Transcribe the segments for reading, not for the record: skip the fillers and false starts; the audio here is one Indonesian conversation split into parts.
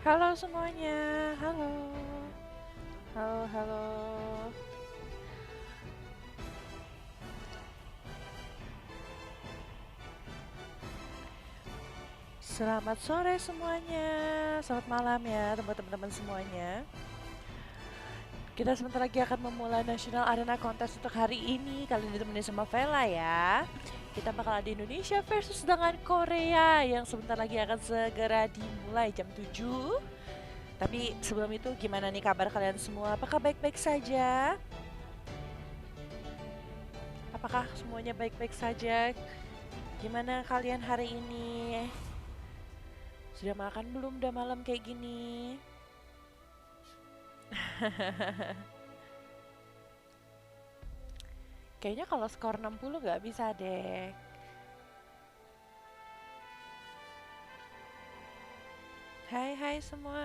Halo semuanya, halo, halo, halo. Selamat sore semuanya, selamat malam ya teman-teman semuanya. Kita sebentar lagi akan memulai National Arena Contest untuk hari ini. Kali ini ditemenin sama Vela ya. Kita bakal ada Indonesia versus dengan Korea yang sebentar lagi akan segera dimulai jam 7. Tapi sebelum itu gimana nih kabar kalian semua? Apakah baik-baik saja? Apakah semuanya baik-baik saja? Gimana kalian hari ini? Sudah makan belum? Udah malam kayak gini. Kayaknya kalau skor 60 nggak bisa deh. Hai hai semua.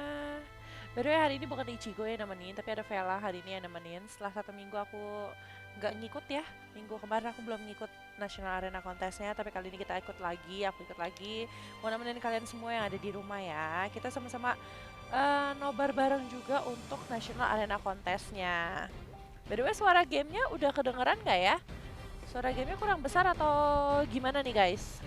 By the way, hari ini bukan Ichigo yang nemenin, tapi ada Vela hari ini yang nemenin. Setelah 1 minggu aku nggak ngikut ya. Minggu kemarin aku belum ngikut National Arena Contestnya, tapi kali ini kita ikut lagi, aku ikut lagi. Mau nemenin kalian semua yang ada di rumah ya. Kita sama-sama nobar bareng juga untuk National Arena Contestnya. By the way, suara gamenya udah kedengeran nggak ya? Suara gamenya kurang besar atau gimana nih guys?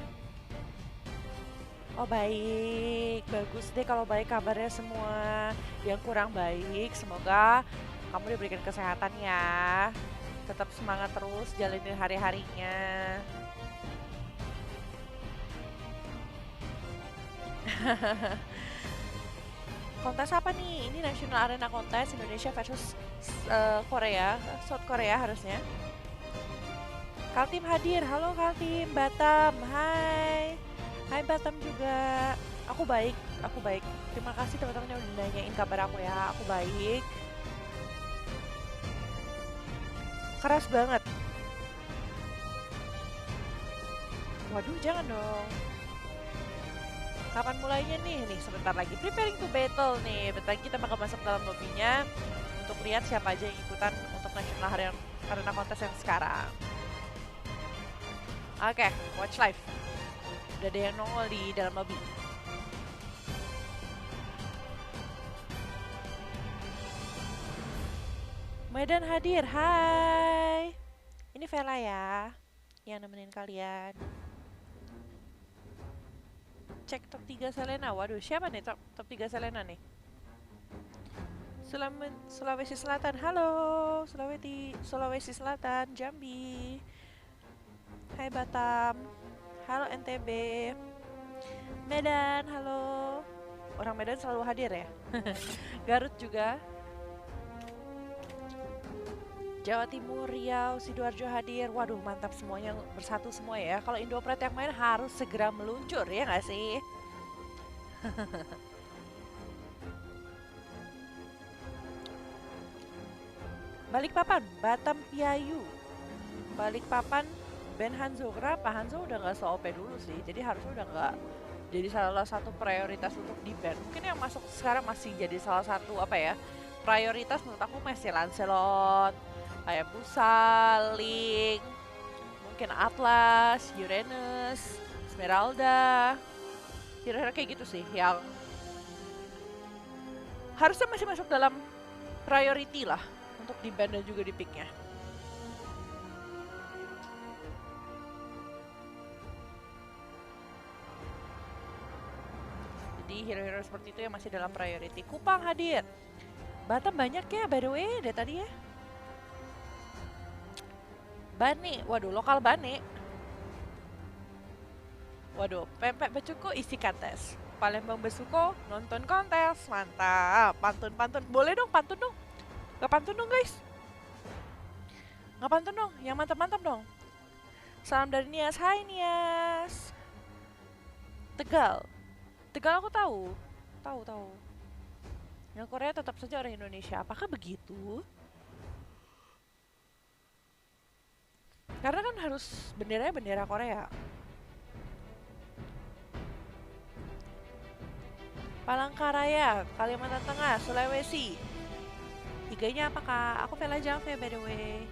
Oh baik, bagus deh kalau baik kabarnya semua. Yang kurang baik, semoga kamu diberikan kesehatan ya. Tetap semangat terus jalanin hari-harinya. Kontes apa nih? Ini National Arena Kontes Indonesia versus Korea, South Korea harusnya. Kaltim hadir, halo Kaltim, Batam, hai. Hai Batam juga. Aku baik, aku baik. Terima kasih teman-teman yang udah nanyain kabar aku ya. Aku baik. Keras banget. Waduh, jangan dong. Kapan mulainya nih? Nih, sebentar lagi. Preparing to battle nih. Bentar lagi kita bakal masuk dalam lobbynya untuk lihat siapa aja yang ikutan untuk National Arena Contest yang sekarang. Oke, watch live. Udah ada yang nongol di dalam lobby. Medan hadir, hai. Ini Vela ya, yang nemenin kalian. Cek top 3 Selena. Waduh, siapa nih top 3 Selena nih? Sulawesi Selatan, halo. Sulawesi Selatan, Jambi. Hai Batam. Halo NTB. Medan, halo. Orang Medan selalu hadir ya. Garut juga. Jawa Timur, Riau, Sidoarjo hadir. Waduh, mantap semuanya bersatu semua ya. Kalau Indopret yang main harus segera meluncur ya nggak sih? Balikpapan, Batam Piayu. Balikpapan, Ben Hanzo. Kenapa? Hanzo udah nggak se-OP dulu sih. Jadi harusnya udah nggak jadi salah satu prioritas untuk di ban. Mungkin yang masuk sekarang masih jadi salah satu apa ya? Prioritas menurut aku masih Lancelot, Hayabusa, Link, mungkin Atlas, Uranus, Esmeralda. Kira-kira kayak gitu sih yang harusnya masih masuk dalam priority lah untuk di ban dan juga di picknya. Jadi hero-hero seperti itu yang masih dalam priority. Kupang hadir. Batam banyak ya by the way dari tadi ya. Bane, waduh lokal Bane. Waduh, pempek becuko isi kontes. Palembang Besuko nonton kontes, mantap. Pantun-pantun, boleh dong pantun dong. Gak pantun dong guys. Gak pantun dong, yang mantap-mantap dong. Salam dari Nias, hai Nias. Tegal, Tegal aku tahu, tahu. Yang Korea tetap saja orang Indonesia. Apakah begitu? Karena kan harus benderanya bendera Korea. Palangkaraya, Kalimantan Tengah, Sulawesi. Tiganya apa kak? Aku Vela Jave by the way.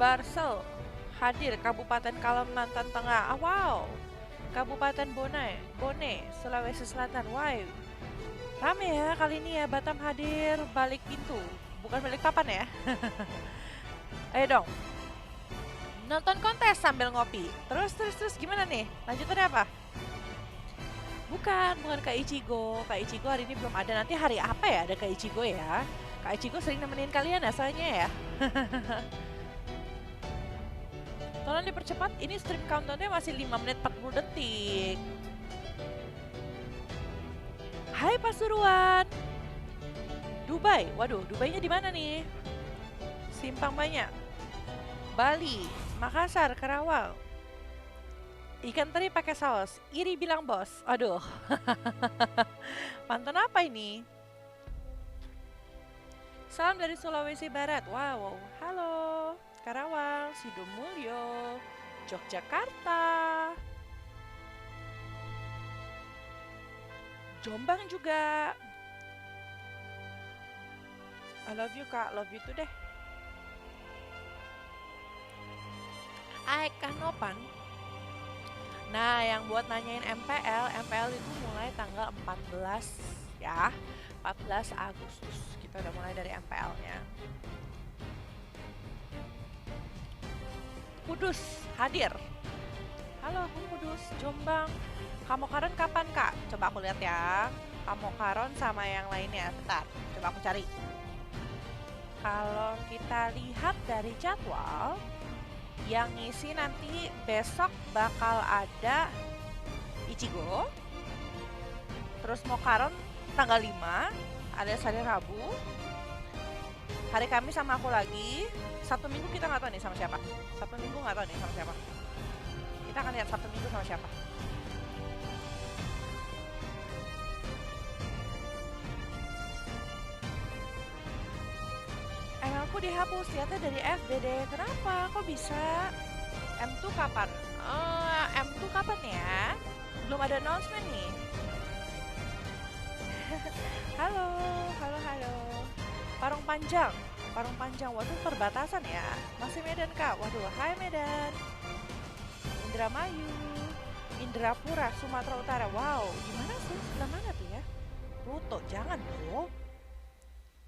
Barsel hadir Kabupaten Kalimantan Tengah. Ah, wow. Kabupaten Bone, Sulawesi Selatan. Why? Rame ya kali ini ya, Batam hadir balik pintu. Bukan balik papan ya. Ayo dong. Nonton kontes sambil ngopi. Terus gimana nih? Lanjutannya apa? Bukan Kak Ichigo. Kak Ichigo hari ini belum ada. Nanti hari apa ya ada Kak Ichigo ya? Kak Ichigo sering nemenin kalian asalnya ya. Tolong dipercepat, ini stream countdownnya masih 5 menit 40 detik. Hai Pasuruan. Dubai, waduh Dubainya di mana nih? Simpang Banyak. Bali, Makassar, Karawang. Ikan teri pakai saus, iri bilang bos. Aduh. Pantun apa ini? Salam dari Sulawesi Barat. Wow, halo. Karawang, Sidomulyo, Yogyakarta, Jombang juga. I love you Kak, love you too deh. Kanopan. Nah, yang buat nanyain MPL itu mulai tanggal 14 ya. 14 Agustus kita udah mulai dari MPL-nya. Kudus hadir. Halo Kudus, Jombang. Kamokaron kapan Kak? Coba aku lihat ya. Kamokaron sama yang lainnya. Bentar, coba aku cari. Kalau kita lihat dari jadwal, yang ngisi nanti besok bakal ada Ichigo. Terus Mokaron tanggal 5, alias hari Rabu. Hari Kamis sama aku lagi. Sabtu Minggu kita nggak tahu nih sama siapa. Sabtu Minggu nggak tahu nih sama siapa. Kita akan lihat Sabtu Minggu sama siapa. ML-ku dihapus, ternyata dari FDD. Kenapa? Kok bisa? M2 kapan? M2 kapan ya? Belum ada announcement nih. Halo. Parung Panjang, waduh perbatasan ya. Masih Medan Kak, waduh hai Medan. Indramayu, Indrapura, Sumatera Utara. Wow, gimana sih? Sebelah mana tuh ya? Pluto, jangan dong.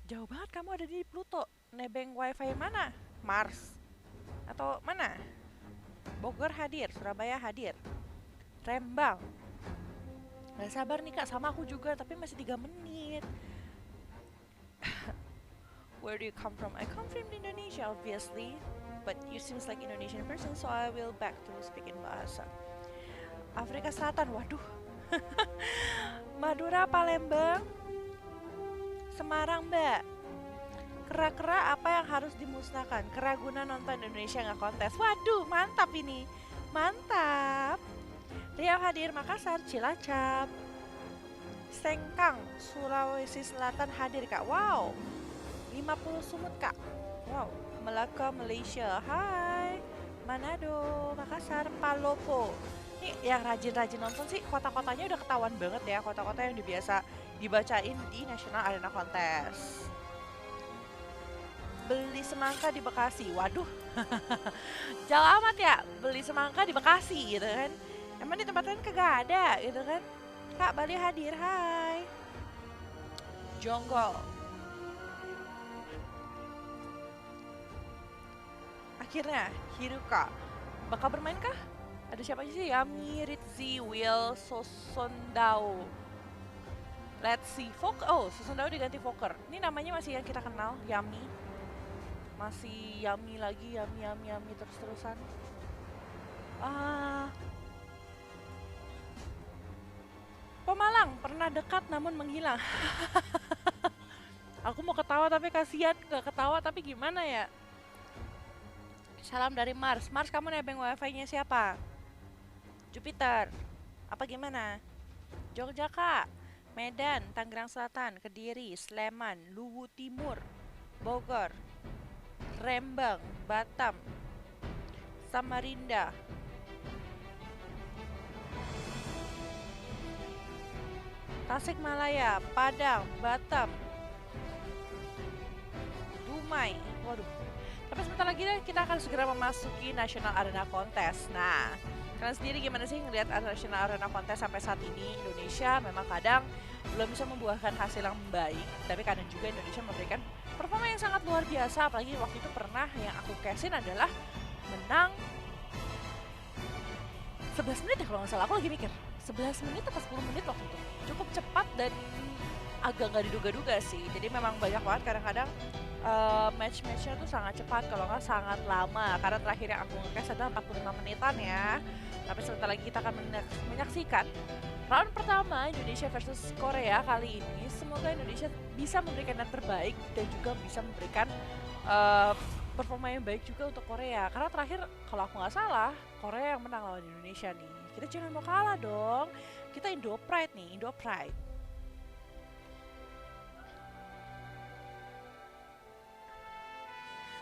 Jauh banget kamu ada di Pluto. Nebeng wifi mana? Mars? Atau mana? Bogor hadir, Surabaya hadir. Rembang. Gak sabar nih Kak, sama aku juga, tapi masih 3 menit. Where do you come from? I come from Indonesia, obviously. But you seems like Indonesian person, so I will back to speaking bahasa. Afrika Selatan, waduh. Madura, Palembang, Semarang, Mbak. Kera-kera apa yang harus dimusnahkan? Kera guna nonton Indonesia nggak kontes. Waduh, mantap ini. Mantap. Riau hadir, Makassar, Cilacap. Sengkang, Sulawesi Selatan hadir, Kak. Wow. 50 Sumut Kak. Wow, Melaka, Malaysia. Hai. Manado, Makassar, Palopo. Nih yang rajin-rajin nonton sih kota-kotanya udah ketahuan banget ya. Kota-kota yang biasa dibacain di National Arena Contest. Beli semangka di Bekasi. Waduh. Jauh amat ya beli semangka di Bekasi gitu kan. Emang di tempat lain kagak ada gitu kan. Kak Bali hadir. Hai. Jonggol. Akhirnya, Hiruka. Bakal bermain kah? Ada siapa aja sih? Yami, Ritzy, Will, Sosondao. Let's see. Sosondao diganti Fokker. Ini namanya masih yang kita kenal, Yami. Masih Yami lagi, Yami terus-terusan. Pemalang, pernah dekat namun menghilang. Aku mau ketawa tapi kasihan, gak ketawa tapi gimana ya? Salam dari Mars. Mars, kamu nebeng wifi-nya siapa? Jupiter. Apa gimana? Jogja Kak. Medan, Tangerang Selatan, Kediri, Sleman, Luwu Timur, Bogor, Rembang, Batam, Samarinda. Tasikmalaya, Padang, Batam, Dumai. Waduh. Tapi sebentar lagi deh kita akan segera memasuki National Arena Contest. Nah, Kalian sendiri gimana sih ngelihat National Arena Contest sampai saat ini? Indonesia memang kadang belum bisa membuahkan hasil yang baik, tapi kadang juga Indonesia memberikan performa yang sangat luar biasa. Apalagi waktu itu pernah yang aku casin adalah menang 11 menit ya kalau nggak salah, aku lagi mikir 11 menit atau 10 menit waktu itu. Cukup cepat dan agak nggak diduga-duga sih. Jadi memang banyak banget kadang-kadang match-matchnya tuh sangat cepat, kalau nggak sangat lama. Karena terakhir yang aku nge-cast adalah 45 menitan ya. Tapi sebentar lagi kita akan menyaksikan round pertama Indonesia versus Korea kali ini. Semoga Indonesia bisa memberikan yang terbaik dan juga bisa memberikan performa yang baik juga untuk Korea. Karena terakhir kalau aku nggak salah, Korea yang menang lawan Indonesia nih. Kita jangan mau kalah dong. Kita Indo Pride nih, Indo Pride.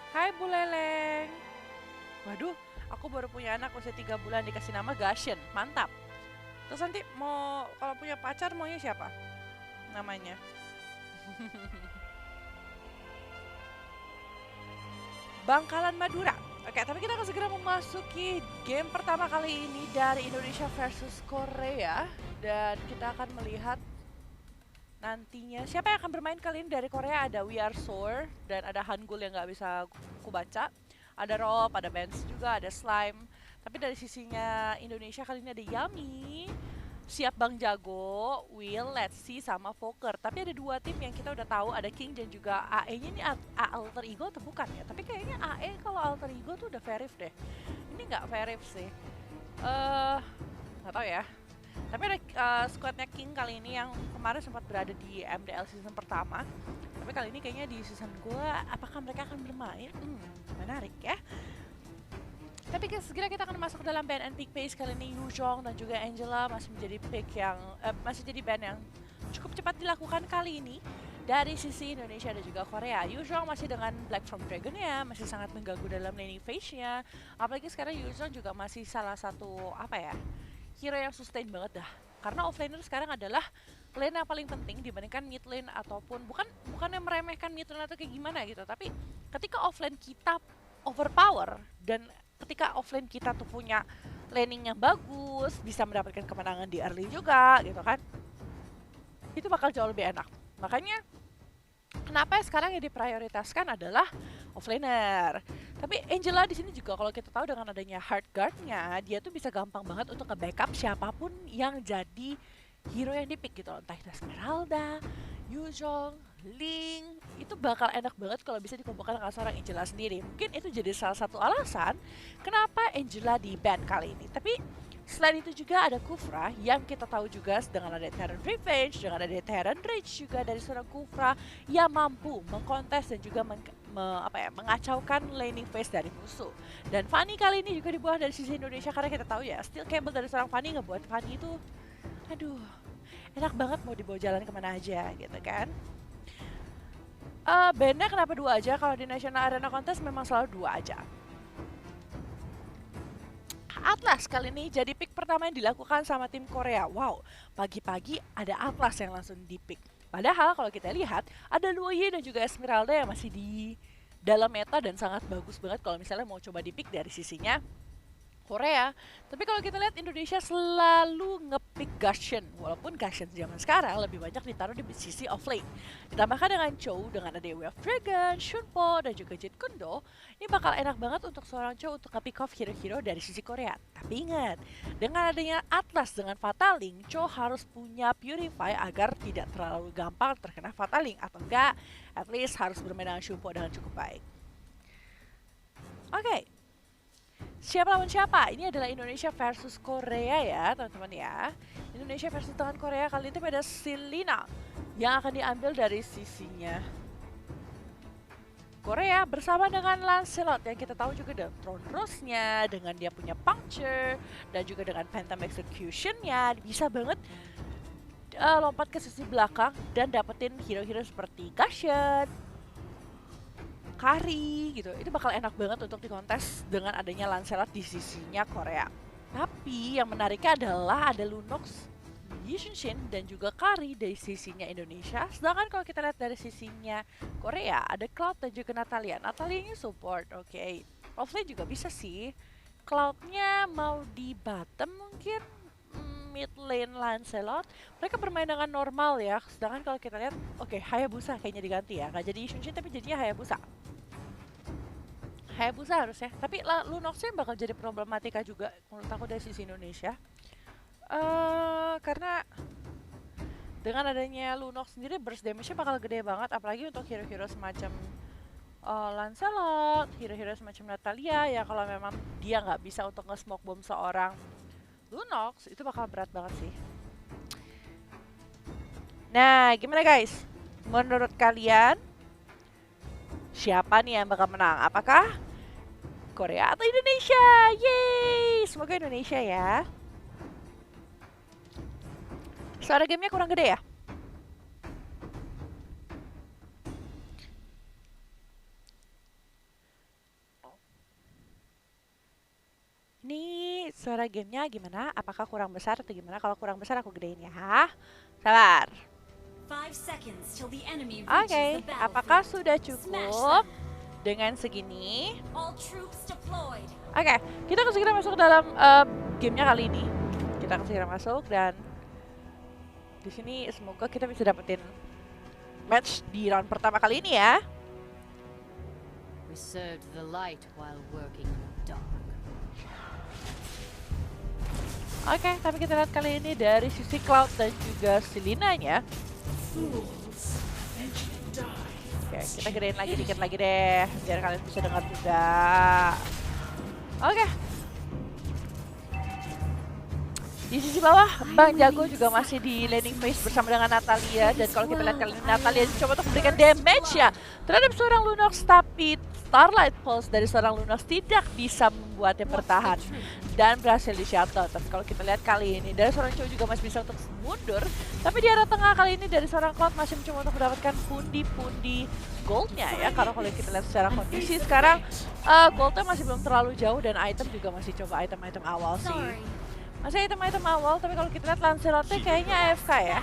Hai Bu Leleng. Waduh, aku baru punya anak usia 3 bulan dikasih nama Gashen. Mantap. Terus nanti mau kalau punya pacar maunya siapa? Namanya. Bangkalan Madura. Oke, tapi kita akan segera memasuki game pertama kali ini dari Indonesia versus Korea. Dan kita akan melihat nantinya siapa yang akan bermain kali ini. Dari Korea ada We Are Soar dan ada Hangul yang nggak bisa aku baca. Ada Rob, ada Benz juga, ada Slime. Tapi dari sisinya Indonesia kali ini ada Yami, Siap Bang Jago, Will, Let's See, sama Fokker. Tapi ada dua tim yang kita udah tahu, ada King dan juga AE-nya ini alter ego atau bukan ya? Tapi kayaknya AE kalau alter ego tuh udah verif deh. Ini nggak verif sih. Nggak tahu ya. Tapi ada squadnya King kali ini yang kemarin sempat berada di MDL season pertama. Tapi kali ini kayaknya di season gua, apakah mereka akan bermain? Menarik ya. Tapi segera kita akan masuk ke dalam band and pick pace. Kali ini Yuzhong dan juga Angela masih menjadi pick yang masih jadi band yang cukup cepat dilakukan kali ini dari sisi Indonesia dan juga Korea. Yuzhong masih dengan Black from Dragon ya, masih sangat mengganggu dalam laning phase-nya. Apalagi sekarang Yuzhong juga masih salah satu hero yang sustain banget dah. Karena offlaner sekarang adalah lane yang paling penting dibandingkan mid lane, ataupun bukan yang meremehkan mid lane atau kayak gimana gitu, tapi ketika offlane kita overpower dan ketika offlane kita tuh punya laning yang bagus, bisa mendapatkan kemenangan di early juga gitu kan, itu bakal jauh lebih enak. Makanya kenapa sekarang yang diprioritaskan adalah offlaner. Tapi Angela di sini juga kalau kita tahu dengan adanya hard guard-nya, dia tuh bisa gampang banget untuk nge-backup siapapun yang jadi hero yang dipick gitu loh. Entah itu Esmeralda, Yuzhong, Ling, itu bakal enak banget kalau bisa dikumpulkan dengan seorang Angela sendiri. Mungkin itu jadi salah satu alasan kenapa Angela di ban kali ini. Tapi selain itu juga ada Kufra yang kita tahu juga dengan ada Terran Revenge, dengan ada Terran Rage juga dari seorang Kufra yang mampu mengkontes dan juga mengacaukan laning phase dari musuh. Dan Fanny kali ini juga dibuat dari sisi Indonesia karena kita tahu ya, Steel Cable dari seorang Fanny ngebuat Fanny itu aduh, enak banget mau dibawa jalan kemana aja gitu kan. Bandnya kenapa 2 aja? Kalau di National Arena Contest memang selalu 2 aja. Atlas kali ini jadi pick pertama yang dilakukan sama tim Korea. Wow, pagi-pagi ada Atlas yang langsung di pick. Padahal kalau kita lihat ada Luoyi dan juga Esmeralda yang masih di dalam meta dan sangat bagus banget kalau misalnya mau coba di pick dari sisinya Korea. Tapi kalau kita lihat Indonesia selalu nge-pick Gashen, walaupun Gashen zaman sekarang lebih banyak ditaruh di sisi offlane. Ditambahkan dengan Chow, dengan ada Way of Dragon, Shunpo, dan juga Jeet Kune Do, ini bakal enak banget untuk seorang Chow untuk nge-pick off hero-hero dari sisi Korea. Tapi ingat, dengan adanya Atlas dengan Fataling, Chow harus punya Purify agar tidak terlalu gampang terkena Fataling, atau enggak, at least harus bermain dengan Shunpo dengan cukup baik. Oke. Siapa lawan siapa? Ini adalah Indonesia versus Korea ya teman-teman ya. Indonesia versus dengan Korea kali ini ada Selina yang akan diambil dari sisinya Korea bersama dengan Lancelot yang kita tahu juga dengan Throne Rose-nya, dengan dia punya Puncture dan juga dengan Phantom Execution-nya, bisa banget lompat ke sisi belakang dan dapetin hero-hero seperti Gashen, Kari gitu. Itu bakal enak banget untuk dikontes dengan adanya Lancelot di sisinya Korea. Tapi yang menariknya adalah ada Lunox, Yushin dan juga Kari dari sisinya Indonesia. Sedangkan kalau kita lihat dari sisinya Korea ada Cloud dan juga Natalia. Natalia ini support, oke. Offlane juga bisa sih. Cloud-nya mau di bottom mungkin, mid lane Lancelot. Mereka bermain dengan normal ya. Sedangkan kalau kita lihat, oke, Hayabusa kayaknya diganti ya. Nggak jadi Ixunchen tapi jadinya Hayabusa. Hayabusa harusnya. Tapi Lunox-nya bakal jadi problematika juga menurut aku dari sisi Indonesia. Karena dengan adanya Lunox sendiri burst damage-nya bakal gede banget, apalagi untuk hero-hero semacam Lancelot, hero-hero semacam Natalia ya, kalau memang dia nggak bisa untuk nge-smoke bomb seorang Lunox, itu bakal berat banget sih. Nah, gimana guys? Menurut kalian, siapa nih yang bakal menang? Apakah Korea atau Indonesia? Yeay! Semoga Indonesia ya. Suara gamenya kurang gede ya? Ini suara gamenya gimana? Apakah kurang besar atau gimana? Kalau kurang besar aku gedein ya. Sabar. Oke, apakah sudah cukup dengan segini? Oke, kita akan segera masuk ke dalam gamenya kali ini. Kita akan segera masuk dan di sini semoga kita bisa dapetin match di round pertama kali ini ya. Oke, tapi kita lihat kali ini dari sisi Cloud dan juga Selina-nya. Oke, kita gedein lagi dikit lagi deh, biar kalian bisa dengar juga. Oke. Di sisi bawah, Bang Jago juga masih di laning phase bersama dengan Natalia. Dan kalau kita lihat kali ini, Natalia coba untuk memberikan damage ya terhadap seorang Lunox, tapi Starlight Pulse dari seorang Lunox tidak bisa membuatnya bertahan dan berhasil di shuttle. Tapi kalau kita lihat kali ini, dari seorang cowok juga masih bisa untuk mundur. Tapi di arah tengah kali ini dari seorang Cloud masih mencoba untuk mendapatkan pundi-pundi goldnya ya. Karena kalau kita lihat secara kondisi sekarang, goldnya masih belum terlalu jauh dan item juga masih coba item-item awal sih. Masih item-item awal, tapi kalau kita lihat Lancelotnya kayaknya AFK ya.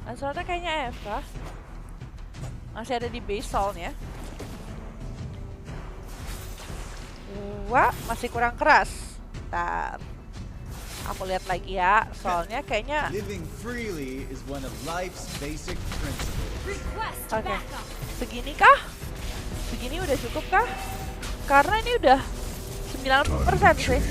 Lancelotnya kayaknya AFK. Masih ada di base soalnya. Wah, masih kurang keras. Bentar. Aku lihat lagi ya, soalnya kayaknya... Oke, segini kah? Segini udah cukup kah? Karena ini udah 90% sih.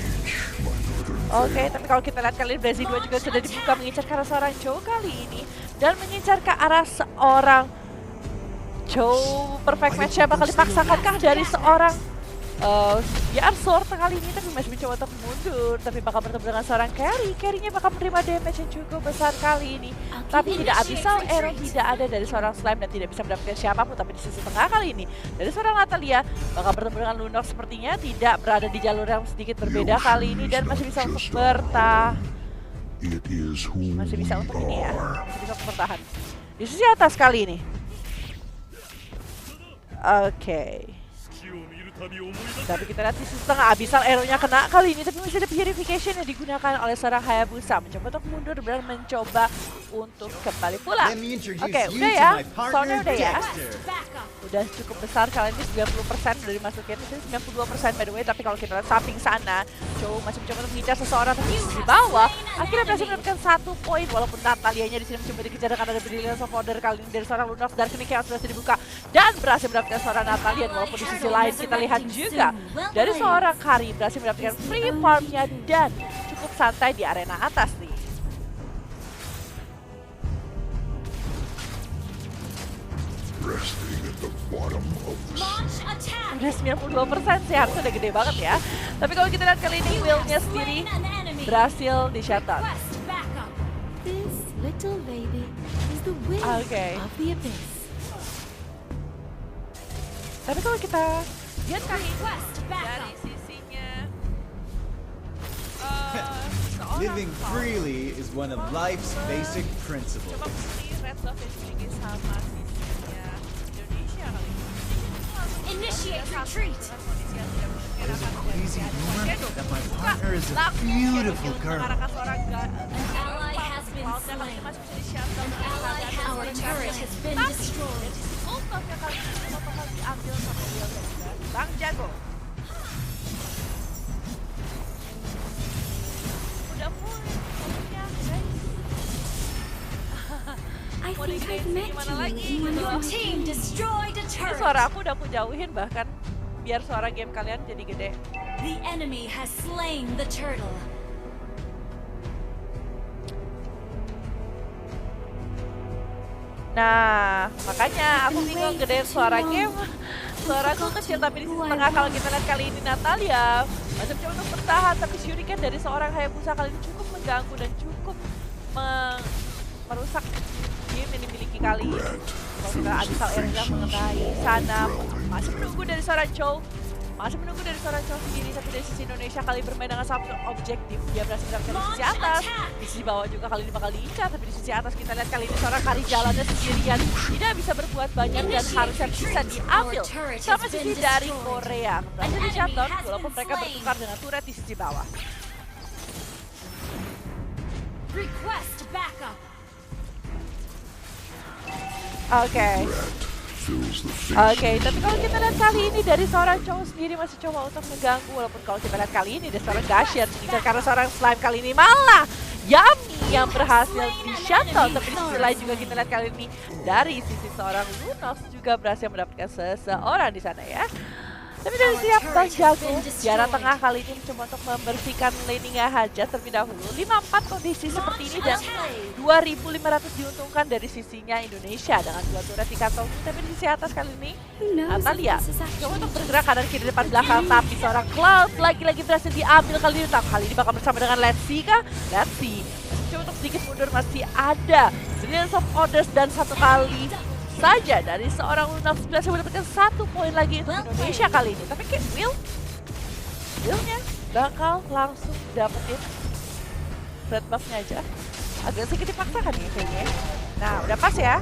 Oke, tapi kalau kita lihat kali ini Brazil 2 juga sudah dibuka mengincar ke arah seorang Joe kali ini. Dan mengincar ke arah seorang Joe. Perfect match-nya bakal dipaksakankah dari seorang Yarsor kali ini, tapi masih mencoba untuk mundur. Tapi bakal bertemu dengan seorang Carry. Carry-nya bakal menerima damage yang cukup besar kali ini. Tapi tidak Abyssal Arrow tidak ada dari seorang Slime dan tidak bisa mendapatkan siapapun. Tapi di sisi tengah kali ini, dari seorang Natalia bakal bertemu dengan Lunox, sepertinya tidak berada di jalur yang sedikit berbeda kali ini. Dan masih bisa untuk bertahan. Masih bisa untuk ini ya, masih bisa untuk bertahan. Di sisi atas kali ini. Oke. Tapi kita lihat di sisi tengah, Abyssal Arrow-nya kena kali ini, tapi masih ada purification yang digunakan oleh seorang Hayabusa. Mencoba untuk mundur dan mencoba untuk kembali pulang. Oke, udah ya, soalnya udah ya. Udah cukup besar kali ini, 90% udah dimasukin, ini 92% by the way. Tapi kalau kita lihat samping sana, Joe masih mencoba untuk mengincar seseorang, tapi di bawah akhirnya berhasil mendapatkan 1 poin. Walaupun Natalianya di sini mencoba dikejar karena ada Brilliance of Order kali ini dari seorang Lunox. Dari sini Chaos berhasil dibuka dan berhasil mendapatkan seorang Natalia. Walaupun di sisi lain kita lihat juga dari seorang Kari berhasil mendapatkan free farm-nya dan cukup santai di arena atas nih. Udah 92% sih, harusnya udah gede banget ya. Tapi kalau kita lihat kali ini Will-nya sendiri berhasil di shutdown. Oke. Tapi kalau kita lihat kali dari sisinya living freely is one of life's basic principles. Coba beli Red Love yang dimiliki sama sisinya Indonesia kali ini. Initiate retreat. There's a crazy rumor that my partner is a beautiful girl. An ally has been slain. Our turret has been destroyed. Bang Jago. mau digedein sih gimana lagi gitu Your loh. team destroyed a Ini turret. suara aku udah aku jauhin bahkan biar suara game kalian jadi gede. The enemy has slain the turtle. Nah, makanya aku bingung gedein suara game. Suaraku kecil tapi di sisi tengah. Kalau kita lihat kali ini Natalia masih mencoba untuk bertahan, tapi Shuriken dari seorang Hayabusa kali ini cukup mengganggu dan cukup merusak game yang dimiliki kali ini. Kalau kita Abyssal Erza mengenai sana, masih menunggu dari seorang Chow. Masih menunggu dari seorang Chow sendiri, tapi dari sisi Indonesia kali bermain dengan satu objektif. Dia berhasil mendapatkan di sisi atas, di sisi bawah juga kali ini bakal diincar, tapi di sisi atas kita lihat kali ini seorang Kari jalannya sendirian. Tidak bisa berbuat banyak dan harusnya bisa diambil sama sisi dari Korea. Berhasil di shutdown walaupun mereka bertukar dengan turret di sisi bawah. Request backup. Oke, tapi kalau kita lihat kali ini dari seorang cowok sendiri masih coba untuk mengganggu, walaupun kalau kita lihat kali ini dari seorang Gashian mengincar karena seorang slime kali ini malah Yami yang berhasil di shuttle. Tapi di sisi lain juga kita lihat kali ini dari sisi seorang Lunox juga berhasil mendapatkan seseorang di sana ya. Tapi dari siap Bang Jago di arah tengah kali ini mencoba untuk membersihkan laningnya Hajat terlebih dahulu. 5-4 kondisi seperti ini dan 2.500 diuntungkan dari sisinya Indonesia dengan 2 turret di kantong. Tapi di sisi atas kali ini Natalia coba untuk bergerak kanan kiri depan belakang, tapi seorang Cloud lagi-lagi berhasil diambil kali ini. Kali ini bakal bersama dengan Let's See kah? Let's See coba untuk sedikit mundur, masih ada Brilliance of Orders dan satu kali saja dari seorang Lunox berhasil mendapatkan 1 poin lagi untuk Indonesia kali ini. Tapi kayak Willnya bakal langsung dapetin red buff-nya aja. Agak sedikit dipaksakan nih kayaknya. Nah, udah pas ya.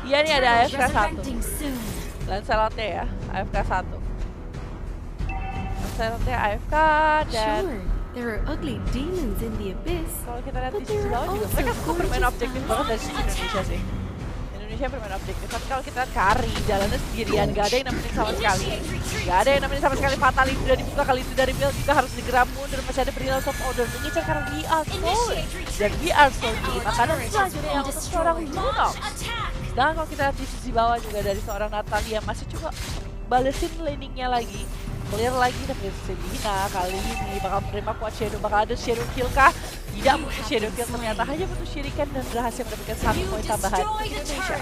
Iya nih ada AFK 1. Lancelotnya ya, AFK 1. Lancelotnya AFK dan Sure, there are ugly demons in the abyss. kalau kita lihat di But sisi there bawah are juga also mereka cukup bermain gorgeous objektif banget dari sisi Indonesia sih. Indonesia bermain objektif, tapi kalau kita lihat Kari jalannya sendirian, gak ada yang nemenin sama sekali. Gak ada yang nemenin sama sekali. Fatality udah dibuka kali itu dari Will juga harus digeram mundur. Masih ada Brilliance of Order mengincar karena we are soul dan we are soul team. Makanan selanjutnya yang untuk seorang Lunox. Dan kalau kita lihat di sisi bawah juga dari seorang Natalia masih coba balesin laningnya lagi. Clear lagi, tapi Selina kali ini bakal menerima kuat Shadow. Bakal ada Shadow Kill kah? Tidak butuh Shadow Kill, ternyata hanya butuh Shuriken dan berhasil mendapatkan 1 poin tambahan Indonesia.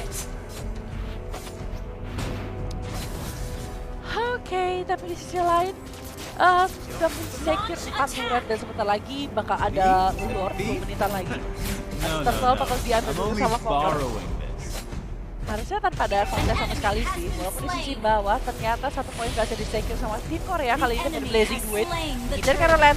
Oke, tapi di sisi lain sudah men-secure 4 turret dan sebentar lagi bakal ada Lord 2 menitan lagi. Terus bakal diambil dulu sama Fokker. Harusnya tanpa ada kontes sama sekali sih, walaupun di sisi bawah ternyata 1 poin berhasil di-secure sama tim Korea kali ini dari Blazing Duet. Ngejar karena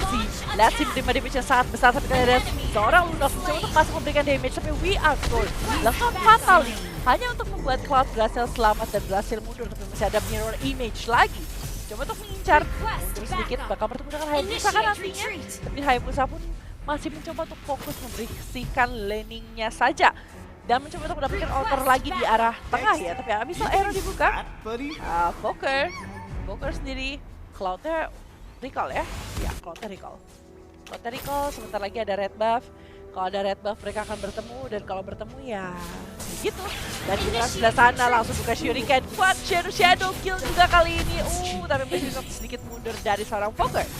Lancy menerima damage yang sangat besar, tapi ada seorang Lunox mencoba untuk masuk memberikan damage, tapi we are gold. Lengkap fatal nih, hanya untuk membuat Cloud berhasil selamat dan berhasil mundur, tapi masih ada mirror image lagi. Coba untuk mengincar, mundur sedikit, bakal bertemu dengan Hayabusa kan nantinya. Tapi Hayabusa pun masih mencoba untuk fokus membersihkan laningnya saja. Dan mencoba untuk mendapatkan altar lagi di arah tengah ya, tapi Abyssal Arrow dibuka. Fokker sendiri, Cloudnya recall ya? Ya, Cloudnya recall, sebentar lagi ada red buff. Kalau ada red buff mereka akan bertemu, dan kalau bertemu ya gitu. Dan kita sebelah sana langsung buka Shuriken, kuat Shadow Kill juga kali ini. Tapi masih sedikit mundur dari seorang Fokker.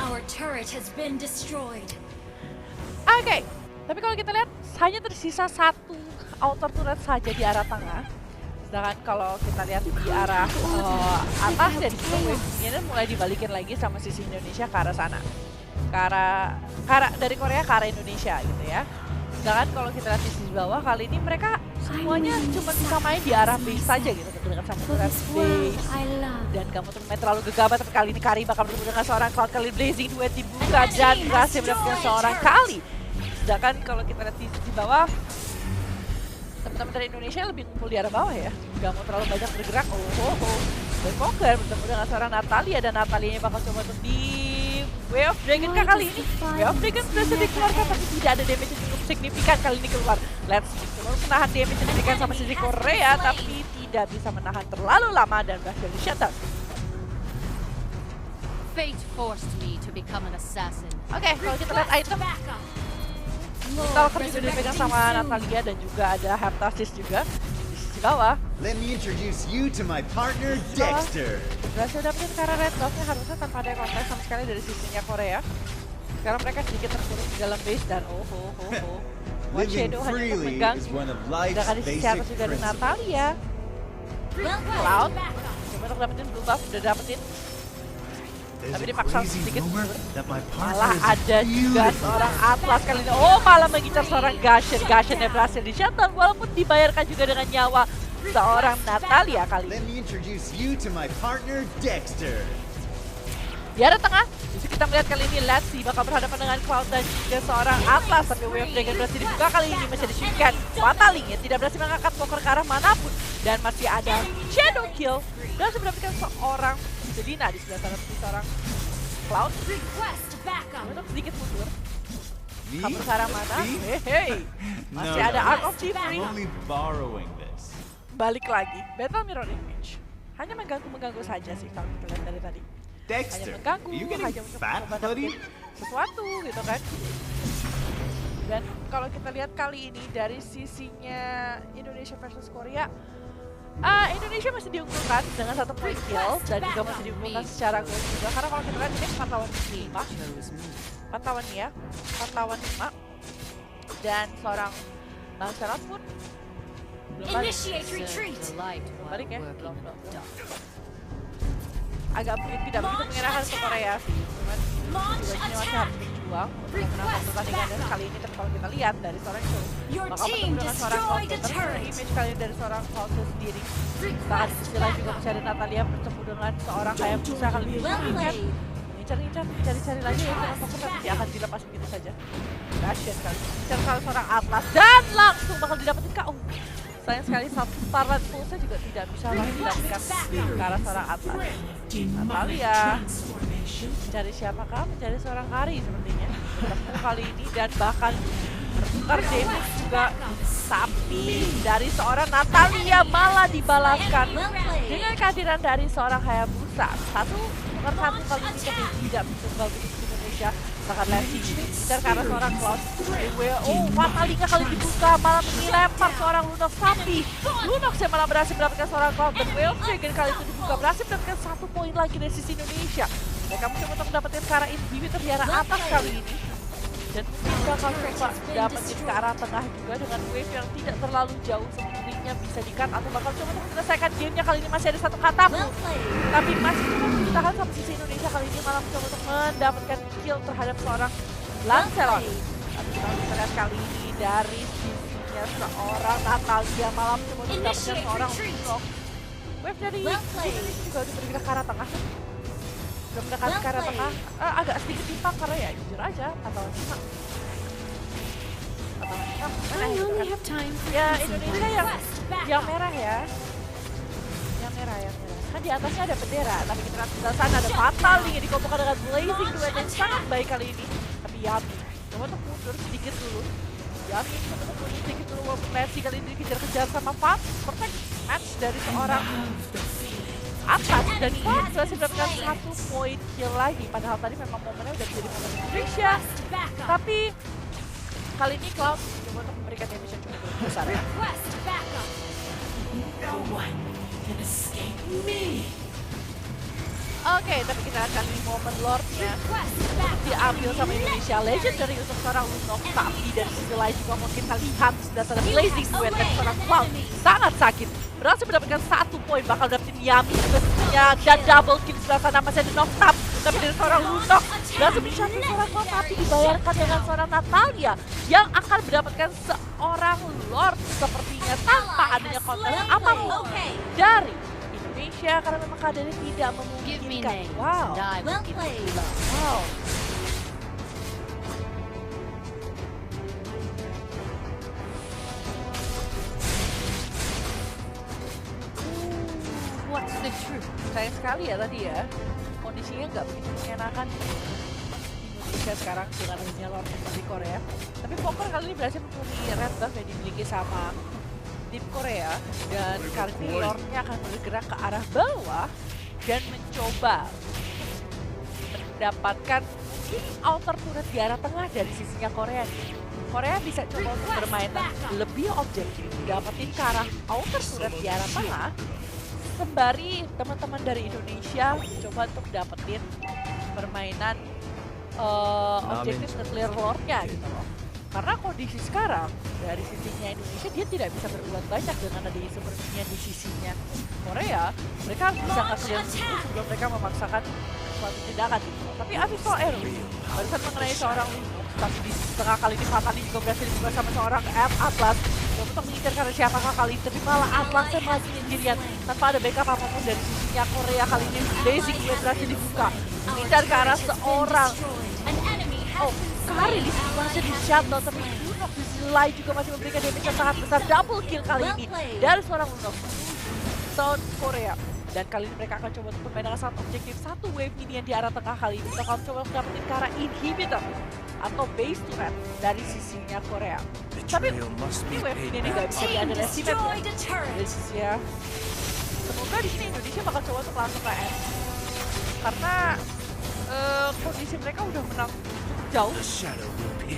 Our turret has been destroyed. Oke, tapi kalau kita lihat hanya tersisa 1 outer turret saja di arah tengah. Sedangkan kalau kita lihat di arah atas dan wave-nya mulai dibalikin lagi sama sisi Indonesia ke arah sana. Dari Korea ke arah Indonesia gitu ya. Sedangkan kalau kita lihat di sisi bawah kali ini mereka semuanya cuma bisa main di arah base saja gitu, dengan sama turret base. Dan kamu termain terlalu gegabah, tapi kali ini Kari bakal bertemu dengan seorang Cloud kali Blazing Duet dibuka dan berhasil mendapatkan seorang kali. Sedangkan kalau kita lihat di sisi bawah, teman-teman dari Indonesia lebih ngumpul di arah bawah ya, gak mau terlalu banyak bergerak. Dan Fokker bertemu dengan seorang Natalia, dan Natalianya bakal coba untuk di Way of Dragon kah kali ini? Way of Dragon berhasil dikeluarkan, tapi tidak ada damage yang cukup signifikan kali ini keluar. Let's coba menahan damage yang diberikan sama sisi Korea, tapi tidak bisa menahan terlalu lama dan berhasil di-shutdown. Fate forced me to become an assassin. Oke, kalau kita lihat item, Stalker juga dipegang sama Natalia dan juga ada Heptasis juga di sisi bawah. Let me introduce you to my partner, Dexter. Berhasil dapetin karena red buff-nya harusnya tanpa ada kontak sama sekali dari sisinya Korea. Sekarang mereka sedikit terkurung di dalam base dan One Living Shadow hanya untuk freely megang. is one of life's Sedangkan di sisi basic atas juga ada principles. Natalia. Cloud, coba untuk dapetin blue buff, udah dapetin. There's Tapi a dipaksa crazy sedikit rumor mundur. that my Malah partner is ada a juga beautiful seorang Atlas kali ini. Oh, malah mengincar seorang Gashen. Gashennya berhasil di shutdown walaupun dibayarkan juga dengan nyawa seorang Natalia kali Let ini. me introduce you to my partner, Dexter. Di arah tengah, justru kita melihat kali ini Lassie bakal berhadapan dengan Cloud dan juga seorang Atlas. Tapi Way of Dragon berhasil dibuka kali ini, masih ada Shinken. Fataling yang tidak berhasil mengangkat poker ke arah manapun. Dan masih ada Shadow Kill. Berhasil mendapatkan seorang Selina di sebelah sana, seperti seorang Cloud. Untuk sedikit mundur. Me? Kabur ke arah mana? Me? Hei, masih ada Art of Thievery. I'm only borrowing this. Balik lagi, Battle Mirror Image. Hanya mengganggu saja sih kalau kita lihat dari tadi. Hanya Dexter, mengganggu, are you hanya getting untuk fat, mencoba buddy? dapetin sesuatu gitu kan. Dan kalau kita lihat kali ini dari sisinya Indonesia versus Korea, Indonesia masih diunggulkan dengan 1 point kill dan juga masih diunggulkan secara gol juga. Karena kalau kita lihat ini 4 lawan 5, 4 lawan ya, 4 lawan 5. Dan seorang Bang Serot pun belum balik. Balik ya, belum. Agak tidak begitu mengenakan untuk Korea sih, cuman keduanya masih harus berjuang untuk memenangkan pertandingan. Dan kali ini kalau kita lihat dari seorang itu bakal bertemu dengan seorang Cloud, image kali ini dari seorang Cloud sendiri. Bahkan di sisi lain juga masih ada Natalia bertemu dengan seorang Hayabusa kali ini. Mengincar-incar, cari-cari lagi ya seorang Fokker, tapi dia akan dilepas begitu saja. Gashen kali ini, mengincar seorang Atlas dan langsung bakal didapetin KO. Sayang sekali satu Starlight Pulse juga tidak bisa langsung didapatkan ke arah seorang Atlas. Natalia mencari siapakah? Mencari seorang Kari sepertinya. Bertemu kali ini dan bahkan bertukar damage juga. Tapi dari seorang Natalia malah dibalaskan dengan kehadiran dari seorang Hayabusa. Satu kali ini tapi tidak bisa begitu Indonesia. Bahkan Lassie dan karena seorang Cloud. Oh, Fatalinga kali dibuka malah melempar seorang Lunox, tapi Lunox yang malah berhasil mendapatkan seorang Cloud. Dan Way of Dragon kali itu dibuka berhasil mendapatkan 1 poin lagi dari sisi Indonesia. Mereka mencoba untuk mendapatkan ke arah inhibitor di arah atas kali ini. Dan mungkin bakal coba dapetin ke arah tengah juga dengan wave yang tidak terlalu jauh sepertinya bisa di-cut, atau bakal coba untuk menyelesaikan gamenya. Kali ini masih ada 1 katamu, tapi masih coba untuk ditahan sama sisi Indonesia. Kali ini malah mencoba untuk mendapatkan kill terhadap seorang Lancelot. Tapi kalau kita lihat kali ini dari sisinya seorang Natalia malah mencoba untuk mendapatkan seorang Lunox. Wave dari Indonesia juga udah bergerak ke arah tengah. Udah mendekati ke arah tengah, agak sedikit timpang karena ya jujur aja atau lima. I only have time for Ya peace and Indonesia quiet. yang merah ya. Yang merah. Kan di atasnya ada bendera, tapi kita lihat sebelah sana ada Fataling yang dikompokkan dengan Blazing Duet yang sangat baik kali ini. Tapi Yami coba untuk mundur sedikit dulu. Yami coba untuk mundur sedikit dulu walaupun Lassie kali ini dikejar-kejar sama Fat. Perfect match dari seorang Atlas dan Cloud berhasil mendapatkan 1 poin kill lagi. Padahal tadi memang momennya udah menjadi momen Indonesia. Tapi kali ini Cloud coba untuk memberikan damage yang cukup besar ya. Oke, tapi kita akan di momen Lordnya diambil sama Indonesia. Legendary untuk seorang Lunox, tapi dari sisi lain juga mungkin kita lihat sudah ada Blazing Duet dari seorang Cloud sangat sakit. Berhasil mendapatkan 1 poin, bakal dapetin Yami pastinya dan double kill di sebelah sana. Masih ada knock-up, tapi dari seorang Lunox berhasil mencapai seorang Cloud, tapi dibayarkan dengan seorang Natalia yang akan mendapatkan seorang Lord sepertinya tanpa adanya konten apapun dari Indonesia karena memang keadaannya tidak memungkinkan. Wow. Wow. What's the truth? Sayang sekali ya tadi ya, kondisinya nggak begitu mengenakan Indonesia sekarang dengan adanya Lord dari Korea. Tapi Poker kali ini berhasil mempunyai red buff yang dimiliki sama tim Korea, dan kali ini Lordnya akan bergerak ke arah bawah dan mencoba mendapatkan outer turret di arah tengah dari sisinya Korea nih. Korea bisa coba untuk bermain lebih objektif, dapetin ke arah outer turret di arah tengah, sembari teman-teman dari Indonesia coba untuk dapetin permainan objektif nge-clear lord-nya gitu loh. Karena kondisi sekarang dari sisinya Indonesia dia tidak bisa berbuat banyak dengan ada sepertinya di sisinya Korea. Mereka bisa nge-clear dulu sebelum mereka memaksakan suatu tindakan gitu. Tapi abis soal Erwin, barusan mengenai seorang Linux, tapi di setengah kali ini Fatali juga berhasil dibuka sama seorang Atlas. Untuk mengincar karena siapakah kali ini, tapi malah Atlasnya masih sendirian tanpa ada backup apapun dari sisinya Korea. Kali ini basic berhasil dibuka, mengincar ke arah seorang Karin di sini masih di shutdown, tapi Lunox di sisi lain juga masih memberikan damage yang sangat besar. Double kill kali ini dari seorang Lunox South Korea. Dan kali ini mereka akan coba untuk bermain dengan sangat objektif. Satu wave minion di arah tengah kali ini. Kita akan coba untuk dapetin ke arah inhibitor atau base turret dari sisinya Korea. Tapi ini wave minion ini gak bisa di-underestimate dari sisi ya. Semoga di sini Indonesia bakal coba untuk langsung ke end. Karena kondisi mereka udah menang jauh.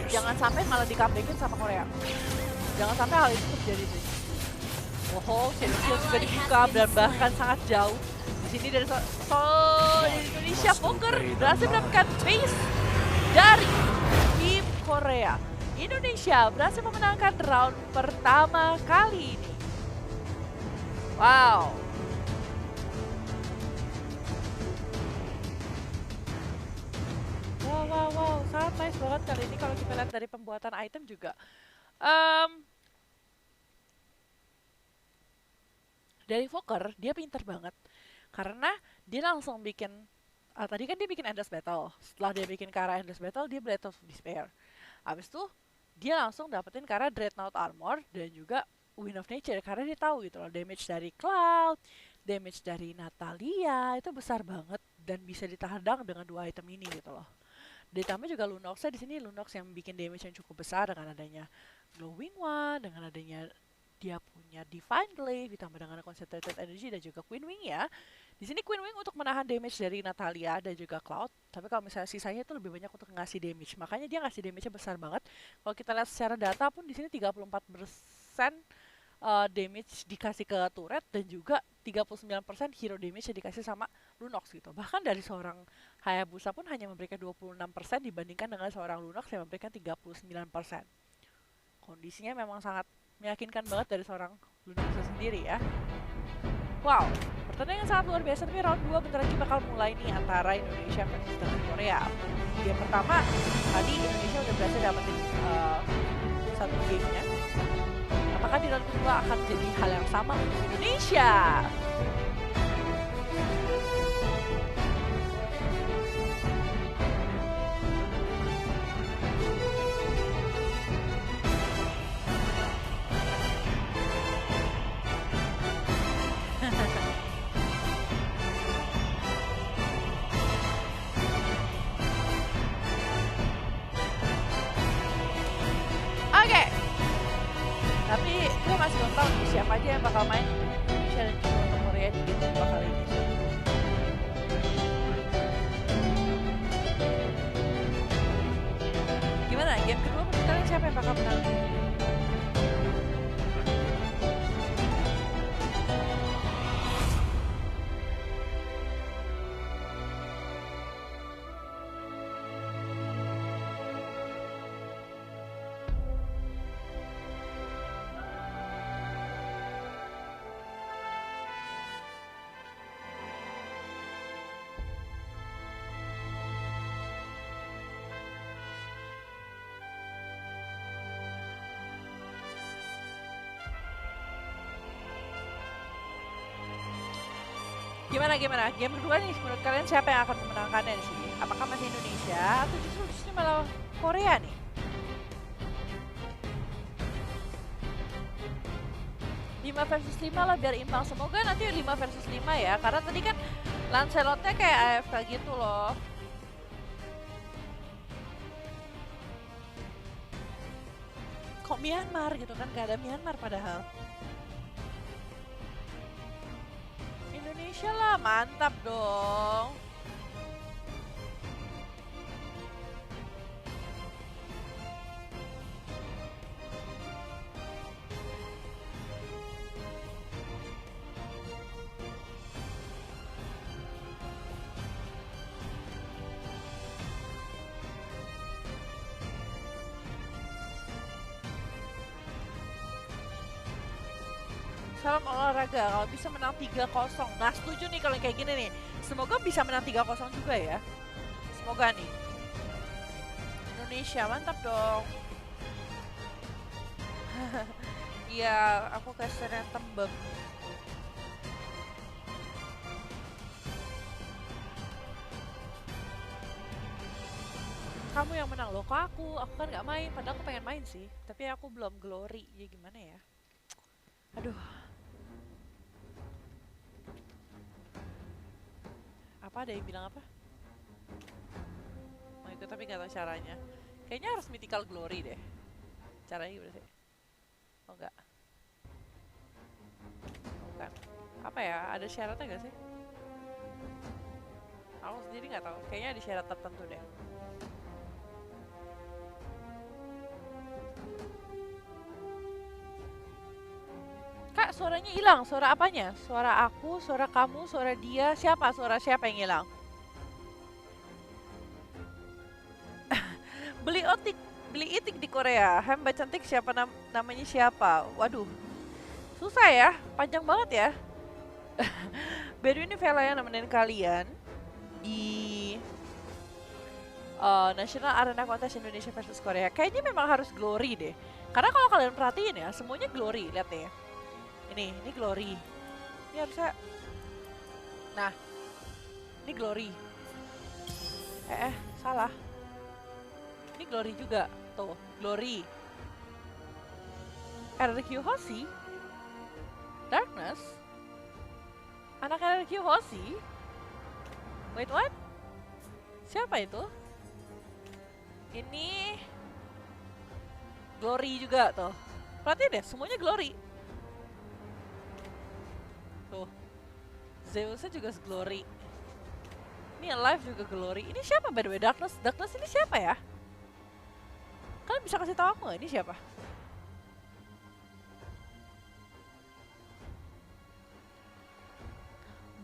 Jangan sampai malah di-comebackin sama Korea. Jangan sampai hal itu terjadi nih. Oh, Shadow Shield juga dibuka dan bahkan sangat jauh. Di sini dari Indonesia Poker berhasil mendapatkan base dari tim Korea. Indonesia berhasil memenangkan round pertama kali ini. Wow. Wow, sangat nice banget kali ini kalau kita lihat dari pembuatan item juga. Dari Fokker, dia pinter banget. Karena dia langsung bikin, tadi kan dia bikin Endless Battle. Setelah dia bikin ke arah Endless Battle, dia Blade of Despair. Habis itu, dia langsung dapetin ke arah Dreadnought Armor dan juga Wind of Nature. Karena dia tahu gitu loh, damage dari Cloud, damage dari Natalia, itu besar banget. Dan bisa ditahadang dengan dua item ini gitu loh. Ditambah juga Lunox-nya di sini Lunox yang bikin damage yang cukup besar dengan adanya Glowing One, dengan adanya dia punya Divine Glaive, ditambah dengan Concentrated Energy dan juga Queen Wing ya. Di sini Queen Wing untuk menahan damage dari Natalia dan juga Cloud. Tapi kalau misalnya sisanya itu lebih banyak untuk ngasih damage. Makanya dia ngasih damage-nya besar banget. Kalau kita lihat secara data pun di sini 34% damage dikasih ke turret dan juga 39% hero damage yang dikasih sama Lunox gitu. Bahkan dari seorang Hayabusa pun hanya memberikan 26% dibandingkan dengan seorang Lunox yang memberikan 39%. Kondisinya memang sangat meyakinkan banget dari seorang Lunox sendiri ya. Wow, pertandingan sangat luar biasa, tapi round 2 bentar lagi bakal mulai nih antara Indonesia versus dengan Korea. Game pertama, tadi Indonesia udah berhasil dapetin satu gamenya. Apakah di round kedua akan jadi hal yang sama untuk Indonesia? Oke. Tapi gue masih belum tahu nih siapa aja yang bakal main Indonesia dan juga untuk Korea di game kedua kali ini. Gimana? Game kedua menurut kalian siapa yang bakal menang? Gimana? Game kedua nih menurut kalian siapa yang akan memenangkannya di sini? Apakah masih Indonesia atau justru malah Korea nih? Lima versus 5 lah biar imbang. Semoga nanti 5 versus 5 ya. Karena tadi kan Lancelotnya kayak AFK gitu loh. Kok Myanmar gitu kan? Gak ada Myanmar padahal. Indonesia lah, mantap dong. salam olahraga. Kalau bisa menang 3-0. Nah, setuju nih kalau kayak gini nih. Semoga bisa menang 3-0 juga ya. Semoga nih. Indonesia, mantap dong. Iya, aku kesennya tembem. Kamu yang menang loh, kok aku kan nggak main, padahal aku pengen main sih, tapi aku belum glory, ya gimana ya? Aduh, apa ada yang bilang apa? Mau ikut tapi nggak tahu caranya. Kayaknya harus mythical glory deh. Caranya gimana sih? Oh enggak, bukan. Apa ya? Ada syaratnya nggak sih? Aku sendiri nggak tahu. Kayaknya ada syarat tertentu deh. Kak, suaranya hilang. Suara apanya? Suara aku, suara kamu, suara dia. Siapa? Suara siapa yang hilang? Beli itik di Korea. Mbak cantik siapa namanya siapa? Waduh. Susah ya. Panjang banget ya. Baru ini Vela yang nemenin kalian di National Arena Contest Indonesia versus Korea. Kayaknya memang harus glory deh. Karena kalau kalian perhatiin ya, semuanya glory. Lihat deh. Ini glory. Ini harusnya. Nah, ini glory. Salah. Ini glory juga. Tuh, glory. RRQ Hoshi. Darkness. Anak RRQ Hoshi. Wait, what? Siapa itu? Ini glory juga tuh. Perhatiin deh, semuanya glory. Tuh, Zeusnya juga glory. Ini Alive juga glory. Ini siapa by the way? Darkness ini siapa ya? Kalian bisa kasih tahu aku nggak ini siapa?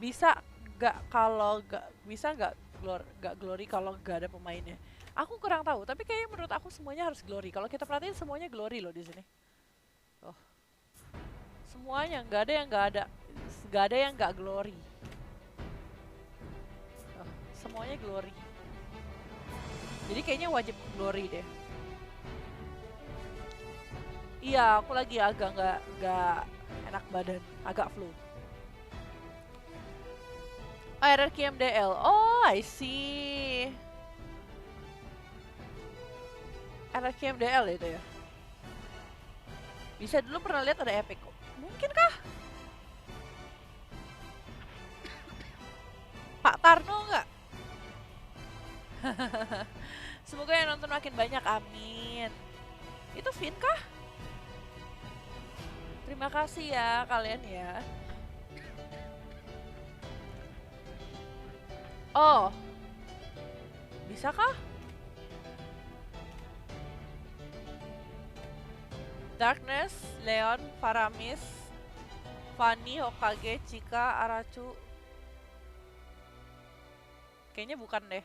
Bisa nggak kalau nggak bisa nggak glory kalau nggak ada pemainnya? Aku kurang tahu. Tapi kayaknya menurut aku semuanya harus glory. Kalau kita perhatiin semuanya glory loh di sini. Oh, semuanya nggak ada yang nggak glory. Oh, semuanya glory. Jadi kayaknya wajib glory deh. Iya, aku lagi agak nggak enak badan, agak flu. RRQ MDL. Oh, I see. RRQ MDL itu ya. Bisa dulu pernah lihat ada epic kok. Mungkin kah? Pak Tarno nggak? Semoga yang nonton makin banyak, amin. Itu Vin kah? Terima kasih ya kalian ya. Oh, bisa kah? Darkness, Leon, Faramis, Fanny, Hokage, Chika, Arachu. Kayaknya bukan deh.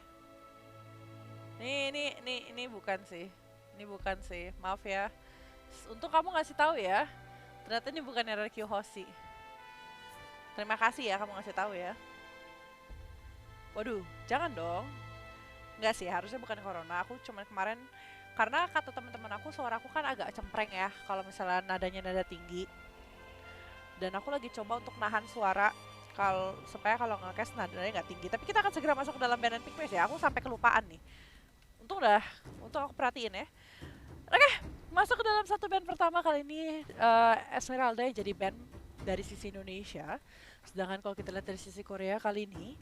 Ini bukan sih. Ini bukan sih. Maaf ya. Untuk kamu ngasih tahu ya. Ternyata ini bukan RRQ Hoshi. Terima kasih ya kamu ngasih tahu ya. Waduh, jangan dong. Enggak sih, harusnya bukan corona. Aku cuma kemarin karena kata teman-teman aku suaraku kan agak cempreng ya kalau misalnya nadanya nada tinggi. Dan aku lagi coba untuk nahan suara supaya kalau nge-cast nadanya nggak tinggi. Tapi kita akan segera masuk ke dalam band and pick place ya. Aku sampai kelupaan nih. Untung aku perhatiin ya. Oke, masuk ke dalam satu band pertama kali ini Esmeralda yang jadi band dari sisi Indonesia. Sedangkan kalau kita lihat dari sisi Korea kali ini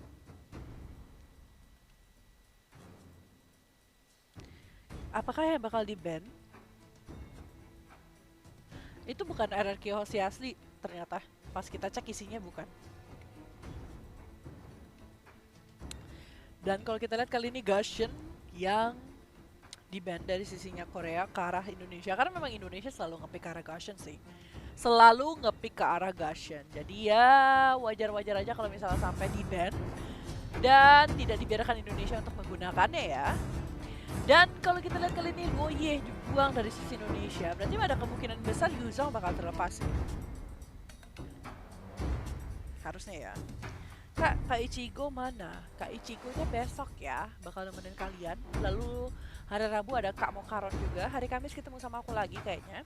apakah yang bakal di-ban? Itu bukan RRQ Hoshi asli ternyata. Pas kita cek isinya bukan. Dan kalau kita lihat kali ini Gashen yang di-ban dari sisinya Korea ke arah Indonesia. Karena memang Indonesia selalu nge-pick ke arah Gashen sih. Selalu nge-pick ke arah Gashen. Jadi ya wajar-wajar aja kalau misalnya sampai di-ban. Dan tidak dibiarkan Indonesia untuk menggunakannya ya. Dan kalau kita lihat kali ini Goye dibuang dari sisi Indonesia, berarti ada kemungkinan besar Yuzong bakal terlepas. harusnya ya. Kak Ichigo mana? Kak Ichigo-nya besok ya, bakal nemenin kalian. Lalu hari Rabu ada Kak Mokaron juga. Hari Kamis ketemu sama aku lagi kayaknya.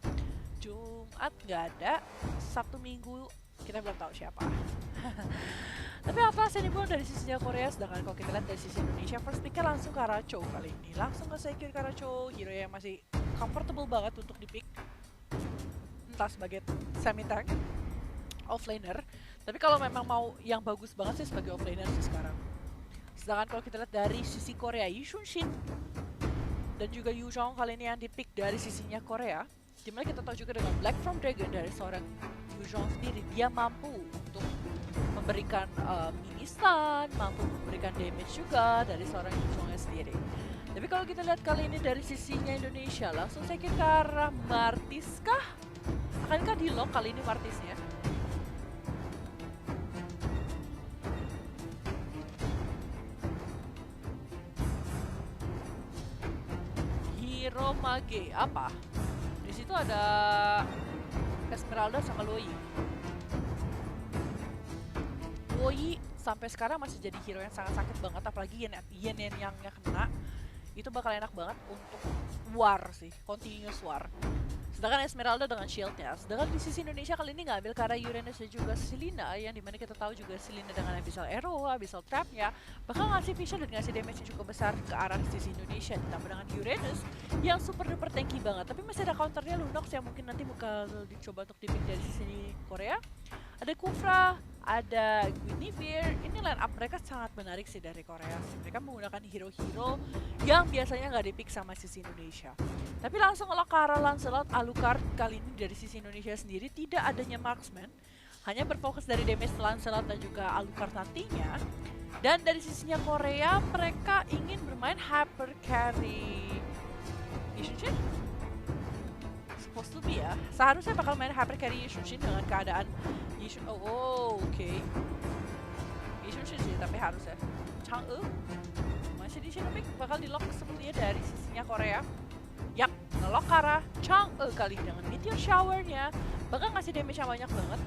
Jumat nggak ada. Sabtu Minggu kita belum tahu siapa. Tapi apa sih dibuang dari sisinya Korea, sedangkan kalau kita lihat dari sisi Indonesia, first pick-nya langsung Karacho kali ini. Langsung ke secure Karacho, hero yang masih comfortable banget untuk di pick. Entah sebagai semi-tank, offlaner. Tapi kalau memang mau yang bagus banget sih sebagai offlaner sih sekarang. Sedangkan kalau kita lihat dari sisi Korea, Yi Shunshin dan juga Yu Jong kali ini yang di pick dari sisinya Korea. Dimana kita tahu juga dengan Black from Dragon dari seorang Yu Jong sendiri, dia mampu untuk memberikan mini stun, mampu memberikan damage juga dari seorang Yu Jongnya sendiri. Tapi kalau kita lihat kali ini dari sisinya Indonesia, langsung saya ke arah Martis kah? Akankah di lock kali ini Martisnya? Hero Mage apa? Di situ ada Esmeralda sama Loi. Loi sampai sekarang masih jadi hero yang sangat sakit banget, apalagi Yen yang kena itu bakal enak banget untuk war sih, continuous war. Sedangkan Esmeralda dengan shieldnya. Sedangkan di sisi Indonesia kali ini ngambil karena Uranus dan juga Selena, yang dimana kita tahu juga Selena dengan Abyssal Arrow, Abyssal Trapnya bakal ngasih vision dan ngasih damage yang cukup besar ke arah sisi Indonesia. Ditambah dengan Uranus yang super duper tanky banget, tapi masih ada counternya Lunox yang mungkin nanti bakal dicoba untuk di-pick dari sisi Korea. Ada Kufra, ada Guinevere. Ini line up mereka sangat menarik sih dari Korea. Mereka menggunakan hero-hero yang biasanya nggak di-pick sama sisi Indonesia. Tapi langsung ngelok ke arah Lancelot, Alucard kali ini dari sisi Indonesia sendiri tidak adanya marksman, hanya berfokus dari damage Lancelot dan juga Alucard nantinya. Dan dari sisinya Korea, mereka ingin bermain hyper carry Yushin? Supposed to be ya. Seharusnya bakal main hyper carry Yushin dengan keadaan Yushin. Oh, oke. Yushin sih, tapi harusnya Chang'e masih di sini bakal di lock sepertinya dari sisinya Korea. Yap, ngelock ke arah Chang'e kali dengan meteor shower-nya bakal ngasih damage yang banyak banget.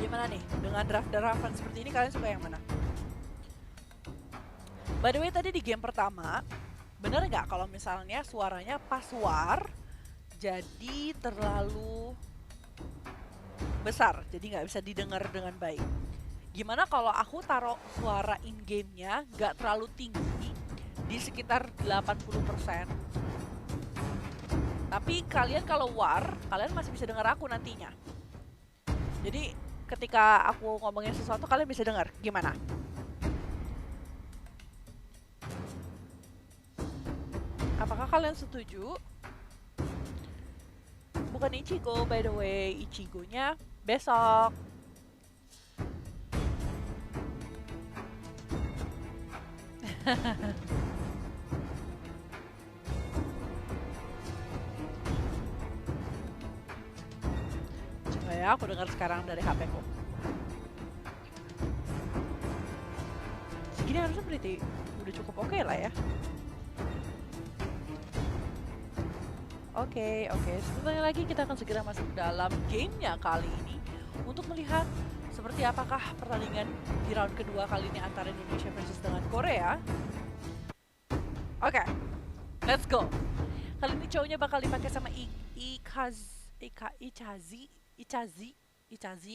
Gimana nih dengan draft-draftan seperti ini, kalian suka yang mana? By the way, tadi di game pertama bener nggak kalau misalnya suaranya pas war jadi terlalu besar, jadi nggak bisa didengar dengan baik? Gimana kalau aku taruh suara in-game-nya nggak terlalu tinggi di sekitar 80%? Tapi kalian kalau war, kalian masih bisa dengar aku nantinya. Jadi ketika aku ngomongin sesuatu kalian bisa dengar, gimana? Apakah kalian setuju? Bukan Ichigo, by the way. Ichigo-nya besok. Coba ya, aku dengar sekarang dari HP-ku. Segini harusnya berarti udah cukup oke lah ya. Oke, sebentar lagi kita akan segera masuk dalam gamenya kali ini untuk melihat seperti apakah pertandingan di round kedua kali ini antara Indonesia versus dengan Korea. Oke, let's go. Kali ini cowoknya bakal dipakai sama Ichazi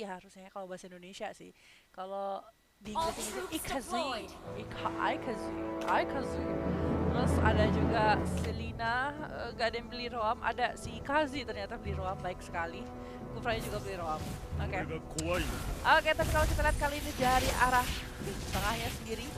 harusnya kalau bahasa Indonesia sih. Kalau di Inggris itu Ikazi. Terus ada juga Selena, gak ada yang beli roam, ada si Kazi ternyata beli roam, baik sekali. Kufranya juga beli roam. Oke, tapi kalau kita lihat kali ini dari arah tengahnya sendiri,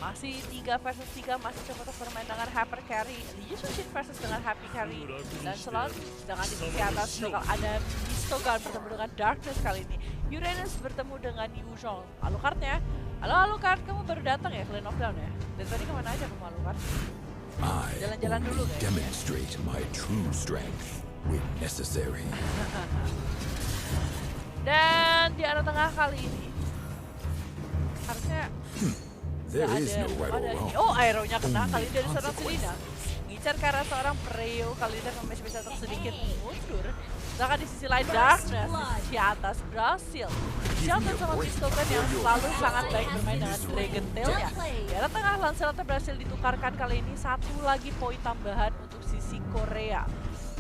masih 3 versus 3, masih coba untuk bermain dengan hyper carry Yushin versus dengan happy carry dan Lancelot. Sedangkan di sisi atas bakal ada Mistogan bertemu dengan Darkness kali ini. Uranus bertemu dengan Yu Jong. Alucardnya, halo Alucard, kamu baru datang ya ke Lane of Dawn ya? Dan tadi kemana aja kamu Alucard? Jalan-jalan dulu guys. Demonstrate my true strength when necessary. Dan di arah tengah kali ini harusnya There is no right or wrong. Oh, aeronya kena kali ini dari seorang Selena. mengincar ke arah seorang Preo. Kali ini dan masih bisa untuk sedikit mundur. Sedangkan di sisi lain Darkness di sisi atas berhasil Shelter sama Mistoken yang selalu sangat baik bermain dengan Dragon Tail-nya. Di arah tengah Lancelot berhasil ditukarkan kali ini, satu lagi poin tambahan untuk sisi Korea.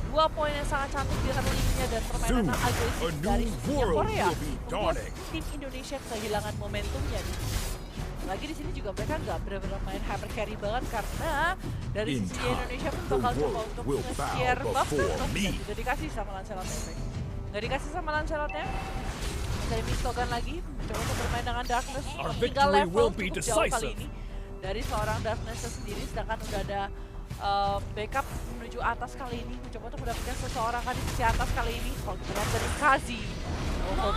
2 poin yang sangat cantik di atas lininya dan permainan yang agresif dari sisi Korea membuat tim Indonesia kehilangan momentumnya. Lagi di sini juga mereka nggak benar-benar main hyper carry banget karena dari sisi Indonesia pun bakal coba untuk nge-share buff dan juga dikasih sama Lancelot-nya. Nggak dikasih sama Lancelot-nya. Dari Mistoken lagi mencoba untuk bermain dengan Darkness, tinggal level cukup jauh kali ini dari seorang Darkness sendiri, sedangkan udah ada backup menuju atas kali ini, mencoba untuk mendapatkan seseorang kan di sisi atas kali ini. Kalau kita lihat dari Kazi,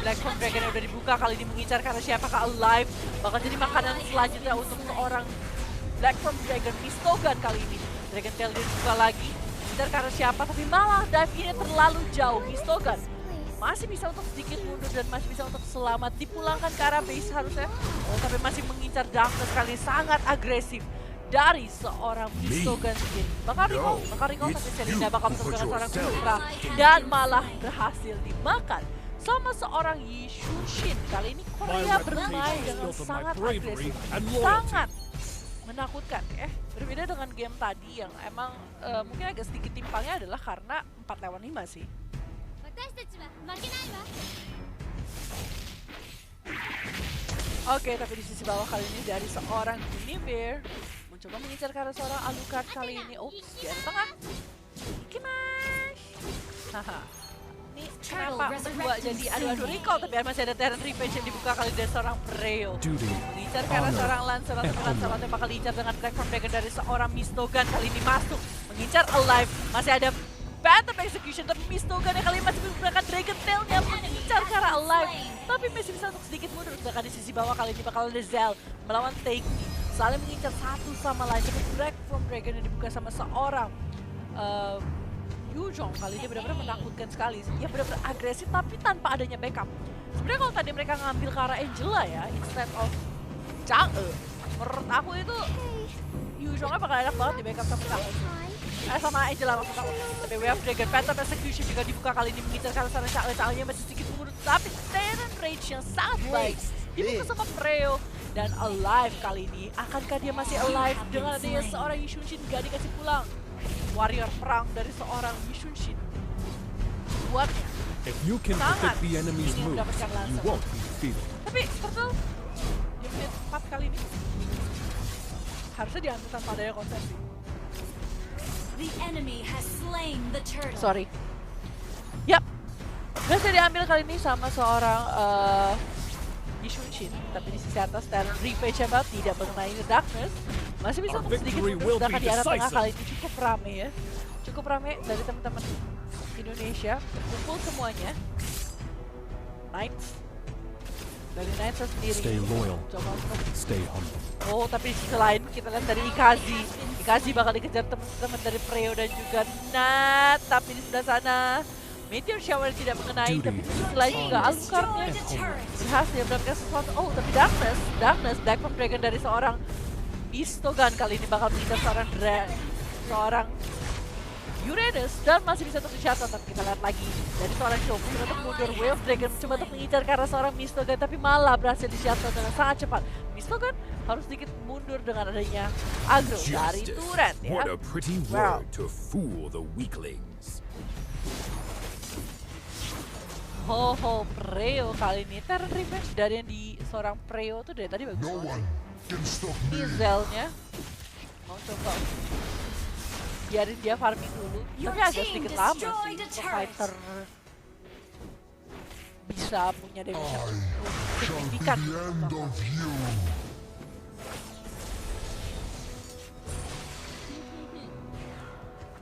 Blackfront Dragon yang udah dibuka kali ini mengincar karena siapakah Alive, bakal jadi makanan selanjutnya untuk seorang Blackfront Dragon. Mistoken kali ini, Dragon Tail dibuka lagi, mengincar karena siapa, tapi malah dive ini terlalu jauh. Mistoken masih bisa untuk sedikit mundur dan masih bisa untuk selamat dipulangkan ke arah base harusnya. Tapi masih mengincar Darkness kali sangat agresif dari seorang Mistoken sendiri. Bakal recall tapi Selina bakal bertemu dengan seorang Supra dan malah berhasil dimakan sama seorang Yi Shunshin. Kali ini Korea bermain dengan sangat agresif, sangat menakutkan ya. Berbeda dengan game tadi yang emang mungkin agak sedikit timpangnya adalah karena 4-5 sih. Oke, tapi di sisi bawah kali ini dari seorang Guinevere mencoba mengincar ke arah seorang Alucard kali ini. Oops, di arah tengah. Ikimash. Haha. Ini kenapa berdua jadi adu-adu recall, tapi masih ada Terran Revenge yang dibuka kali dari seorang Preo. Mengincar ke arah seorang Lancelot, tapi Lancelot yang bakal diincar dengan Blackfront Dragon dari seorang Mistoken kali ini masuk. Mengincar Alive, masih ada Phantom Execution, tapi Mistoken yang kali ini masih menggunakan Dragon Tail-nya mengincar ke arah Alive, tapi masih bisa untuk sedikit mundur. Sedangkan di sisi bawah kali ini bakal ada Zell melawan Take Me, saling mengincar satu sama lain. Tapi Blackfront Dragon yang dibuka sama seorang Yujong kali ini benar-benar menakutkan sekali. Dia benar-benar agresif tapi tanpa adanya backup. Sebenarnya kalau tadi mereka ngambil ke arah Angela ya, instead of Chang'e, menurut aku itu Yujongnya bakal enak banget di backup sama Chang'e. Sama Angela maksud aku. Tapi Wave Dragon Phantom Execution juga dibuka kali ini mengincar ke arah sana Chang'e-nya masih sedikit mundur. Tapi Terran Rage yang sangat baik dibuka sama Preo dan Alive kali ini. Akankah dia masih alive dengan adanya seorang Yi Shunshin gak dikasih pulang? Warrior perang dari seorang Yi Shunshin buatnya sangat ingin mendapatkan Lancelot. Tapi Turtle di menit 4 kali ini harusnya diambil tanpa adanya konsensi. The enemy has slain the turtle. Sorry. Yap, berhasil diambil kali ini sama seorang Yi Shunshin. Tapi di sisi atas Terran Revenge tidak mengenai Darkness, masih bisa untuk sedikit mundur. Sedangkan di arah tengah kali ini cukup rame ya. Cukup rame dari teman-teman Indonesia, berkumpul semuanya. Knights. Dari Knights sendiri. Stay loyal. Coba untuk Stay humble. oh, tapi di sisi lain kita lihat dari Ikazi. Ikazi bakal dikejar teman-teman dari Preo dan juga Nat. Tapi di sebelah sana Meteor Shower tidak mengenai, tapi di sisi lain juga Alucardnya berhasil mendapatkan sesuatu. Oh, tapi Darkness, Blackfront Dragon dari seorang Mistoken kali ini bakal mengincar seorang Uranus dan masih bisa untuk di-shuttle. Tapi kita lihat lagi dari seorang Chobi untuk mundur. Wave Dragon mencoba untuk mengincar ke arah seorang Mistoken, tapi malah berhasil di-shuttle dengan sangat cepat. Mistoken harus sedikit mundur dengan adanya aggro dari turret ya. What a pretty word to fool the weaklings. Ho Preo kali ini Terran Revenge dari yang di seorang Preo tuh dari tadi bagus. Izelnya mau coba biarin dia farming dulu, tapi agak sedikit lama sih untuk fighter bisa punya damage yang signifikan.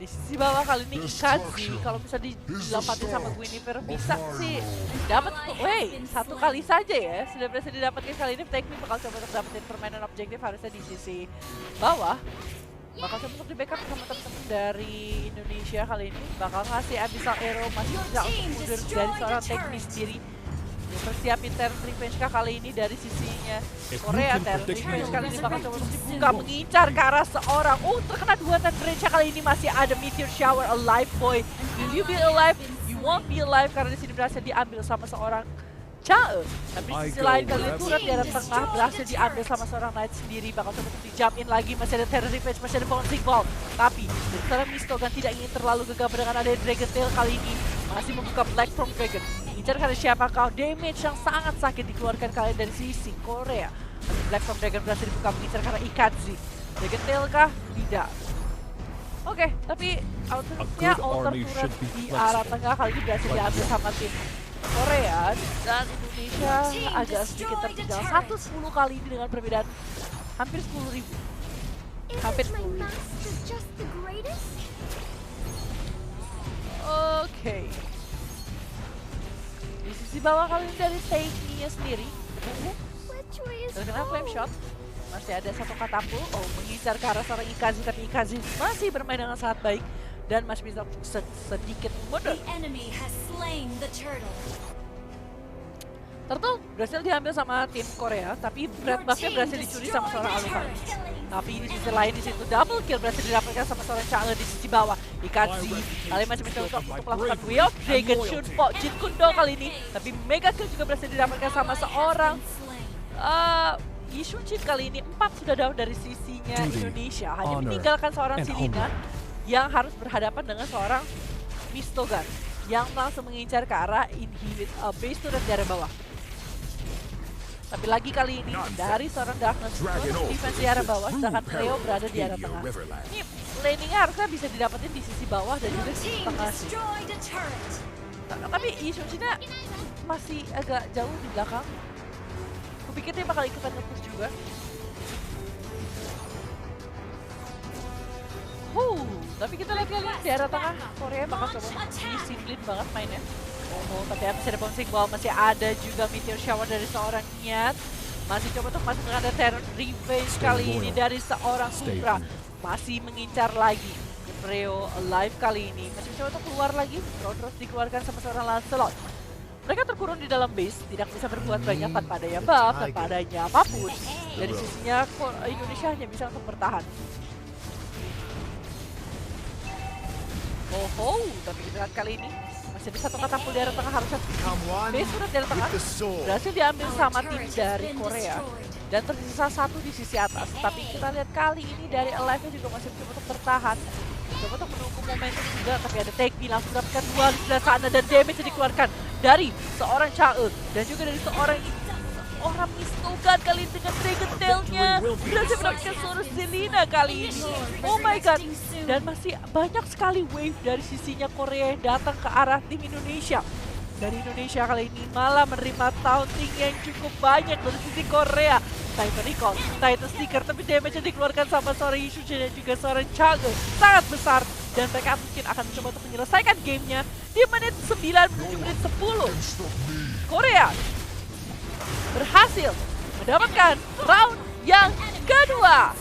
Di sisi bawah kali ini Ikazi kalau bisa didapatin sama Guinevere bisa sih dapat. Satu kali saja ya sudah berhasil didapatkan kali ini. Take Me bakal coba untuk dapetin permainan objektif harusnya di sisi bawah. Bakal coba untuk di backup sama teman-teman dari Indonesia kali ini. Bakal ngasih Abyssal Arrow, masih bisa untuk mundur dari seorang Take Me sendiri. Persiapin Terran Revenge kah kali ini dari sisinya If you Korea. can Terran predict Revenge me, kali ini bakal coba untuk dibuka, mengincar ke arah seorang. Terkena 2 Terran Revenge kali ini masih ada Meteor Shower. Alive boy, will you be alive? You won't be alive karena di sini berhasil diambil sama seorang Chae. Tapi di sisi lain kali itu di arah tengah berhasil diambil sama seorang Knight sendiri. Bakal coba untuk di-jump in lagi, masih ada Terran Revenge, masih ada Bouncing Ball. Tapi dari seorang Mistogan tidak ingin terlalu gegabah dengan ada Dragon Tail kali ini. Masih membuka Black from Dragon. Incar karena siapakah, damage yang sangat sakit dikeluarkan kalian dari sisi Korea. Tapi Black from Dragon berhasil dibuka, mengincar karena Ikatzi. Dragon Tail kah? Tidak. Oke, tapi outfitnya alter turret di arah tengah kali ini berhasil diambil sama tim Korea. Dan Indonesia agak sedikit tertinggal 110 kali ini dengan perbedaan hampir 10.000. Hampir 10.000. Oke. Di sisi bawah kali ini dari Taiki-nya sendiri. Terkena flame shot. Masih ada satu katapult. Mengincar ke arah seorang Ikazi, tapi Ikazi masih bermain dengan sangat baik dan masih bisa sedikit mundur. Turtle berhasil diambil sama tim Korea, tapi Brand Buff-nya berhasil dicuri sama seorang Alucard. Tapi di sisi lain di situ double kill berhasil didapatkan sama seorang Chae di sisi bawah. Ikazi kali masih mencoba untuk melakukan Way of Dragon Shunpo Jin Kundo kali ini, tapi mega kill juga berhasil didapatkan sama seorang Yishunchin kali ini. 4 sudah down dari sisinya Indonesia, hanya meninggalkan seorang Selina yang harus berhadapan dengan seorang Mistogan yang langsung mengincar ke arah inhibit base turret di area bawah. Tapi lagi kali ini dari seorang Darkness untuk defense di area bawah, sedangkan Leo berada di area tengah. Ini laningnya harusnya bisa didapetin di sisi bawah dan juga di tengah sih. Tapi Yishunchinnya masih agak jauh di belakang. Kupikir dia bakal ikutan nge-push juga. Tapi kita lihat kalian di area tengah Korea bakal coba disiplin banget mainnya. Tapi masih ada bouncing ball, masih ada juga meteor shower dari seorang Niat. Masih coba untuk masuk dengan ada Terran Revenge kali ini dari seorang Supra. Masih mengincar lagi. Preo alive kali ini masih coba untuk keluar lagi. Terus dikeluarkan sama seorang Lancelot. Mereka terkurung di dalam base, tidak bisa berbuat banyak tanpa adanya buff, tanpa adanya apapun. Dari sisinya Indonesia hanya bisa untuk bertahan. Tapi kita lihat kali ini masih ada satu katapult di area tengah, harusnya base turret di area tengah berhasil diambil sama tim dari Korea. Dan tersisa satu di sisi atas. Tapi kita lihat kali ini dari Alive-nya juga masih mencoba untuk bertahan. Coba untuk menunggu momentum juga, tapi ada Take Me langsung dapatkan 2 di sebelah sana dan damage yang dikeluarkan dari seorang Chae dan juga dari seorang Mistogan kali ini dengan Dragon Tail-nya berhasil mendapatkan seorang Selina kali ini. Oh my god, dan masih banyak sekali wave dari sisinya Korea yang datang ke arah tim Indonesia. Dari Indonesia kali ini malah menerima taunting yang cukup banyak dari sisi Korea. Titan Recall, Titan Sticker, tapi damage yang dikeluarkan sama seorang Yishunchin dan juga seorang Chae sangat besar. Dan mereka mungkin akan mencoba untuk menyelesaikan gamenya di menit 9 menuju menit 10. Korea berhasil mendapatkan round yang kedua.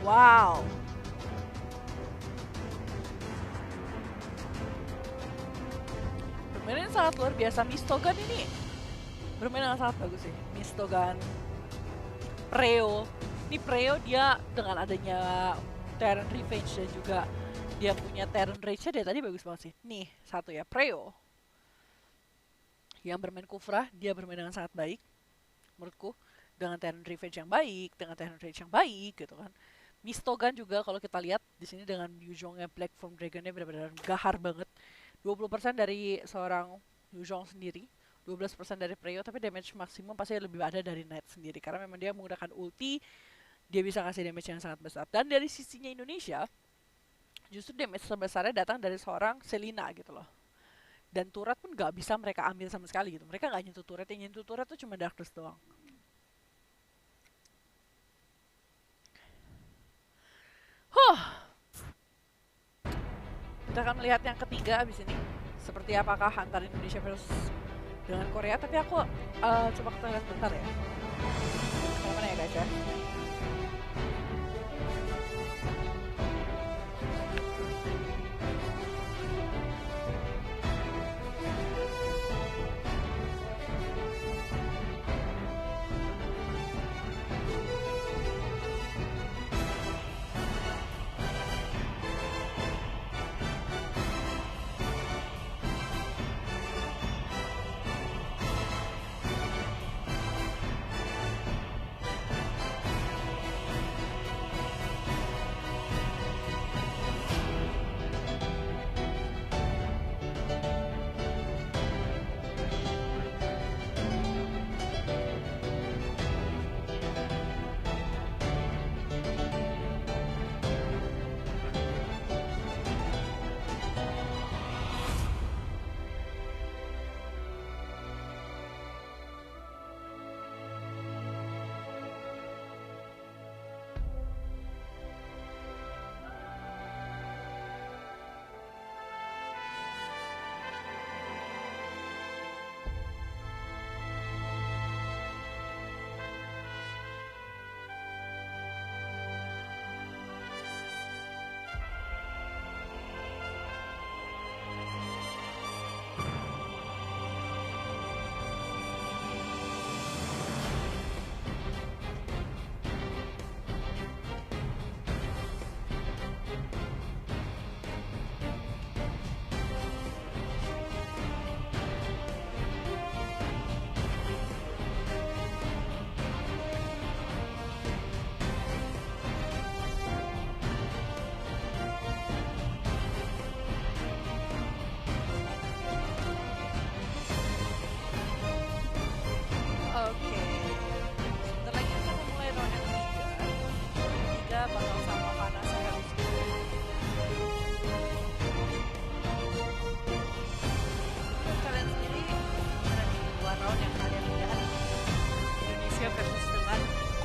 Wow. Permainan sangat luar biasa. Mistogan ini bermain dengan sangat bagus sih. Mistogan, Preo. Ini Preo dia dengan adanya Terran Revenge dan juga dia punya Terran Rage-nya dari tadi bagus banget sih. Nih, satu ya, Preo. Yang bermain Kufra, dia bermain dengan sangat baik. Menurutku, dengan Terran Revenge yang baik, dengan Terran Rage yang baik gitu kan. Mistogan juga kalau kita lihat di sini dengan Yuzhongnya Black from Dragon-nya benar-benar gahar banget. 20% dari seorang Yuzhong sendiri, 12% dari Preo, tapi damage maksimum pasti lebih ada dari Knight sendiri karena memang dia menggunakan ulti, dia bisa kasih damage yang sangat besar. Dan dari sisinya Indonesia, justru damage terbesarnya datang dari seorang Selina gitu loh. Dan turret pun gak bisa mereka ambil sama sekali gitu. Mereka gak nyentuh turret, yang nyentuh turret tuh cuma Darkness doang. Kita akan melihat yang ketiga abis ini. Seperti apakah antara Indonesia versus dengan Korea. Tapi aku coba kita lihat bentar ya. Mana ya guys ya.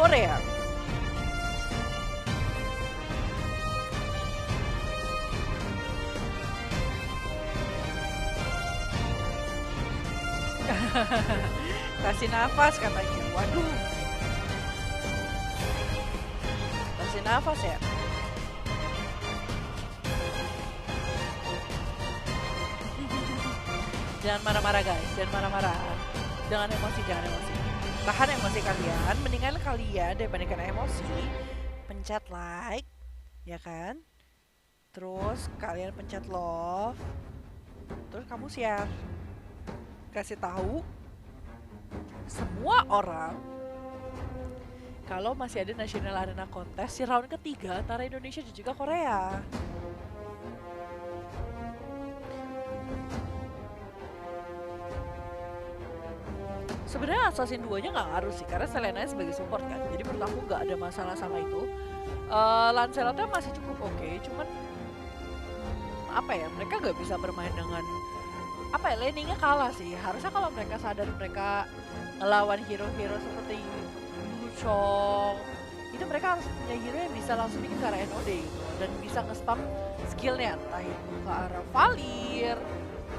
Korea. Kasih nafas katanya. Waduh. Kasih nafas ya. Jangan marah-marah guys, jangan marah-marah. Jangan emosi, jangan emosi. Tahan emosi kalian, mendingan kalian daripada kena emosi, pencet like, ya kan? Terus kalian pencet love, terus kamu share, kasih tahu semua orang kalau masih ada National Arena Contest di round ketiga antara Indonesia dan juga Korea. Sebenarnya Assassin 2-nya nggak ngaruh sih, karena Selena sebagai support kan, jadi menurut aku nggak ada masalah sama itu. Lancelotnya masih cukup oke, cuman apa ya, mereka nggak bisa bermain dengan apa ya, laningnya kalah sih. Harusnya kalau mereka sadar mereka ngelawan hero-hero seperti Yu Chong, itu mereka harus punya hero yang bisa langsung bikin ke arah NOD gitu, dan bisa nge-spam skillnya, entah itu ke arah Valir,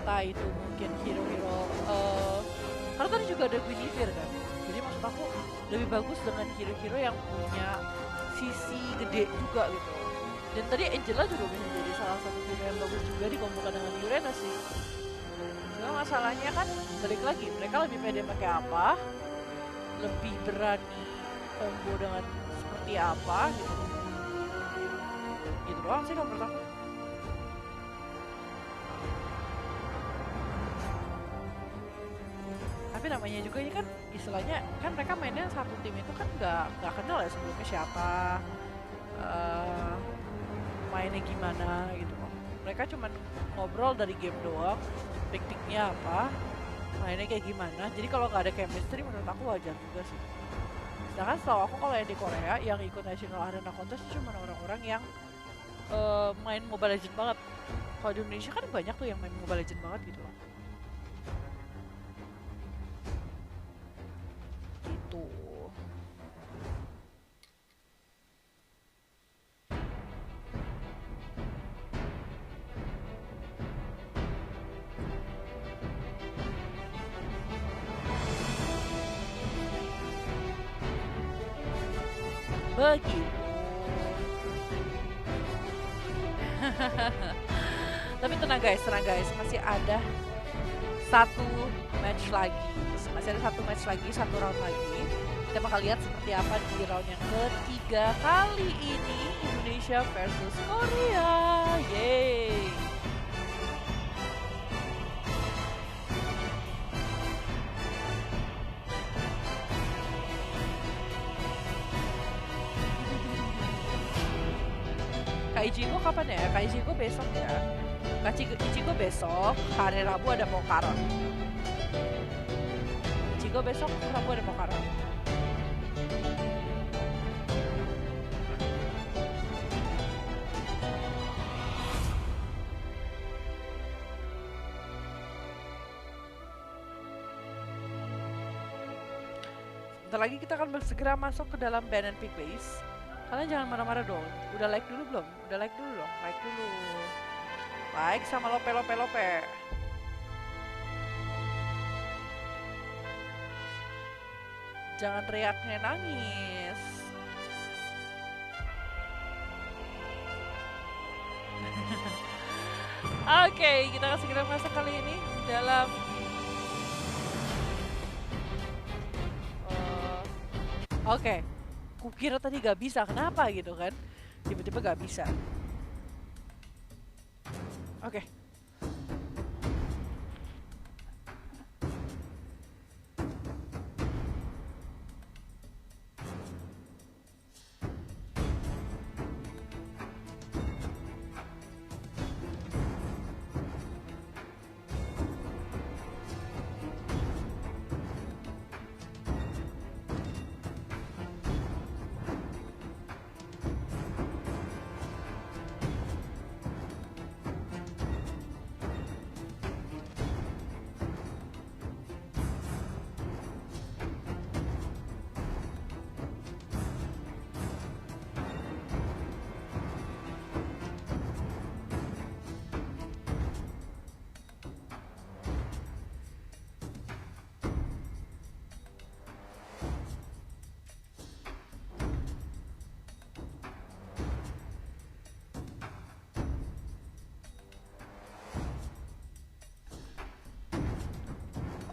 entah itu mungkin hero-hero karena tadi juga ada Guinevere kan, jadi maksud aku lebih bagus dengan hero-hero yang punya sisi gede juga gitu. Dan tadi Angela juga bisa jadi salah satu hero yang bagus juga dikombinasikan dengan Uranus sih. Cuma masalahnya kan balik lagi, mereka lebih pede pakai apa, lebih berani combo dengan seperti apa gitu. Gitu doang sih kalau menurut aku. Tapi namanya juga ini kan istilahnya kan mereka mainnya satu tim itu kan nggak kenal ya sebelumnya siapa, mainnya gimana gitu loh. Mereka cuman ngobrol dari game doang, pikniknya apa, mainnya kayak gimana. Jadi kalau nggak ada chemistry menurut aku wajar juga sih. Sedangkan setahu aku kalau yang di Korea yang ikut National Arena Contest cuma orang-orang yang main Mobile Legends banget. Kalau di Indonesia kan banyak tuh yang main Mobile Legends banget gitu loh. Gitu. Begitu. Tapi tenang guys, masih ada satu match lagi. Satu round lagi. Kita bakal lihat seperti apa di round yang ketiga kali ini, Indonesia versus Korea. Yeay. Kak Ichigo kapan ya? Kak Ichigo besok ya. Kak Ichigo besok, hari Rabu ada Mokaron. Ichigo besok, Rabu ada Mokaron. Bentar lagi kita akan segera masuk ke dalam ban and pick base. Kalian jangan marah-marah dong. Udah like dulu belum? Udah like dulu dong. Like dulu. Like sama lope. Jangan teriaknya nangis. Oke, kita akan segera masuk kali ini dalam Oke. Kukira tadi gak bisa, kenapa gitu kan? Tiba-tiba gak bisa. Oke.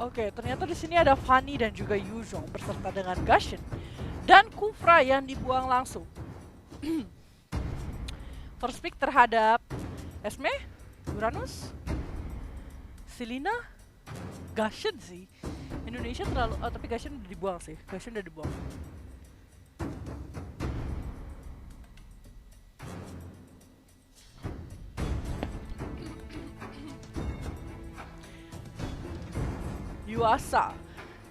Oke, ternyata di sini ada Fanny dan juga Yuzhong berserta dengan Gashin dan Kufra yang dibuang langsung. First pick terhadap Esme, Uranus, Selina, Gashin sih. Indonesia terlalu, tapi Gashin udah dibuang sih. Gashin udah dibuang. Yuasa.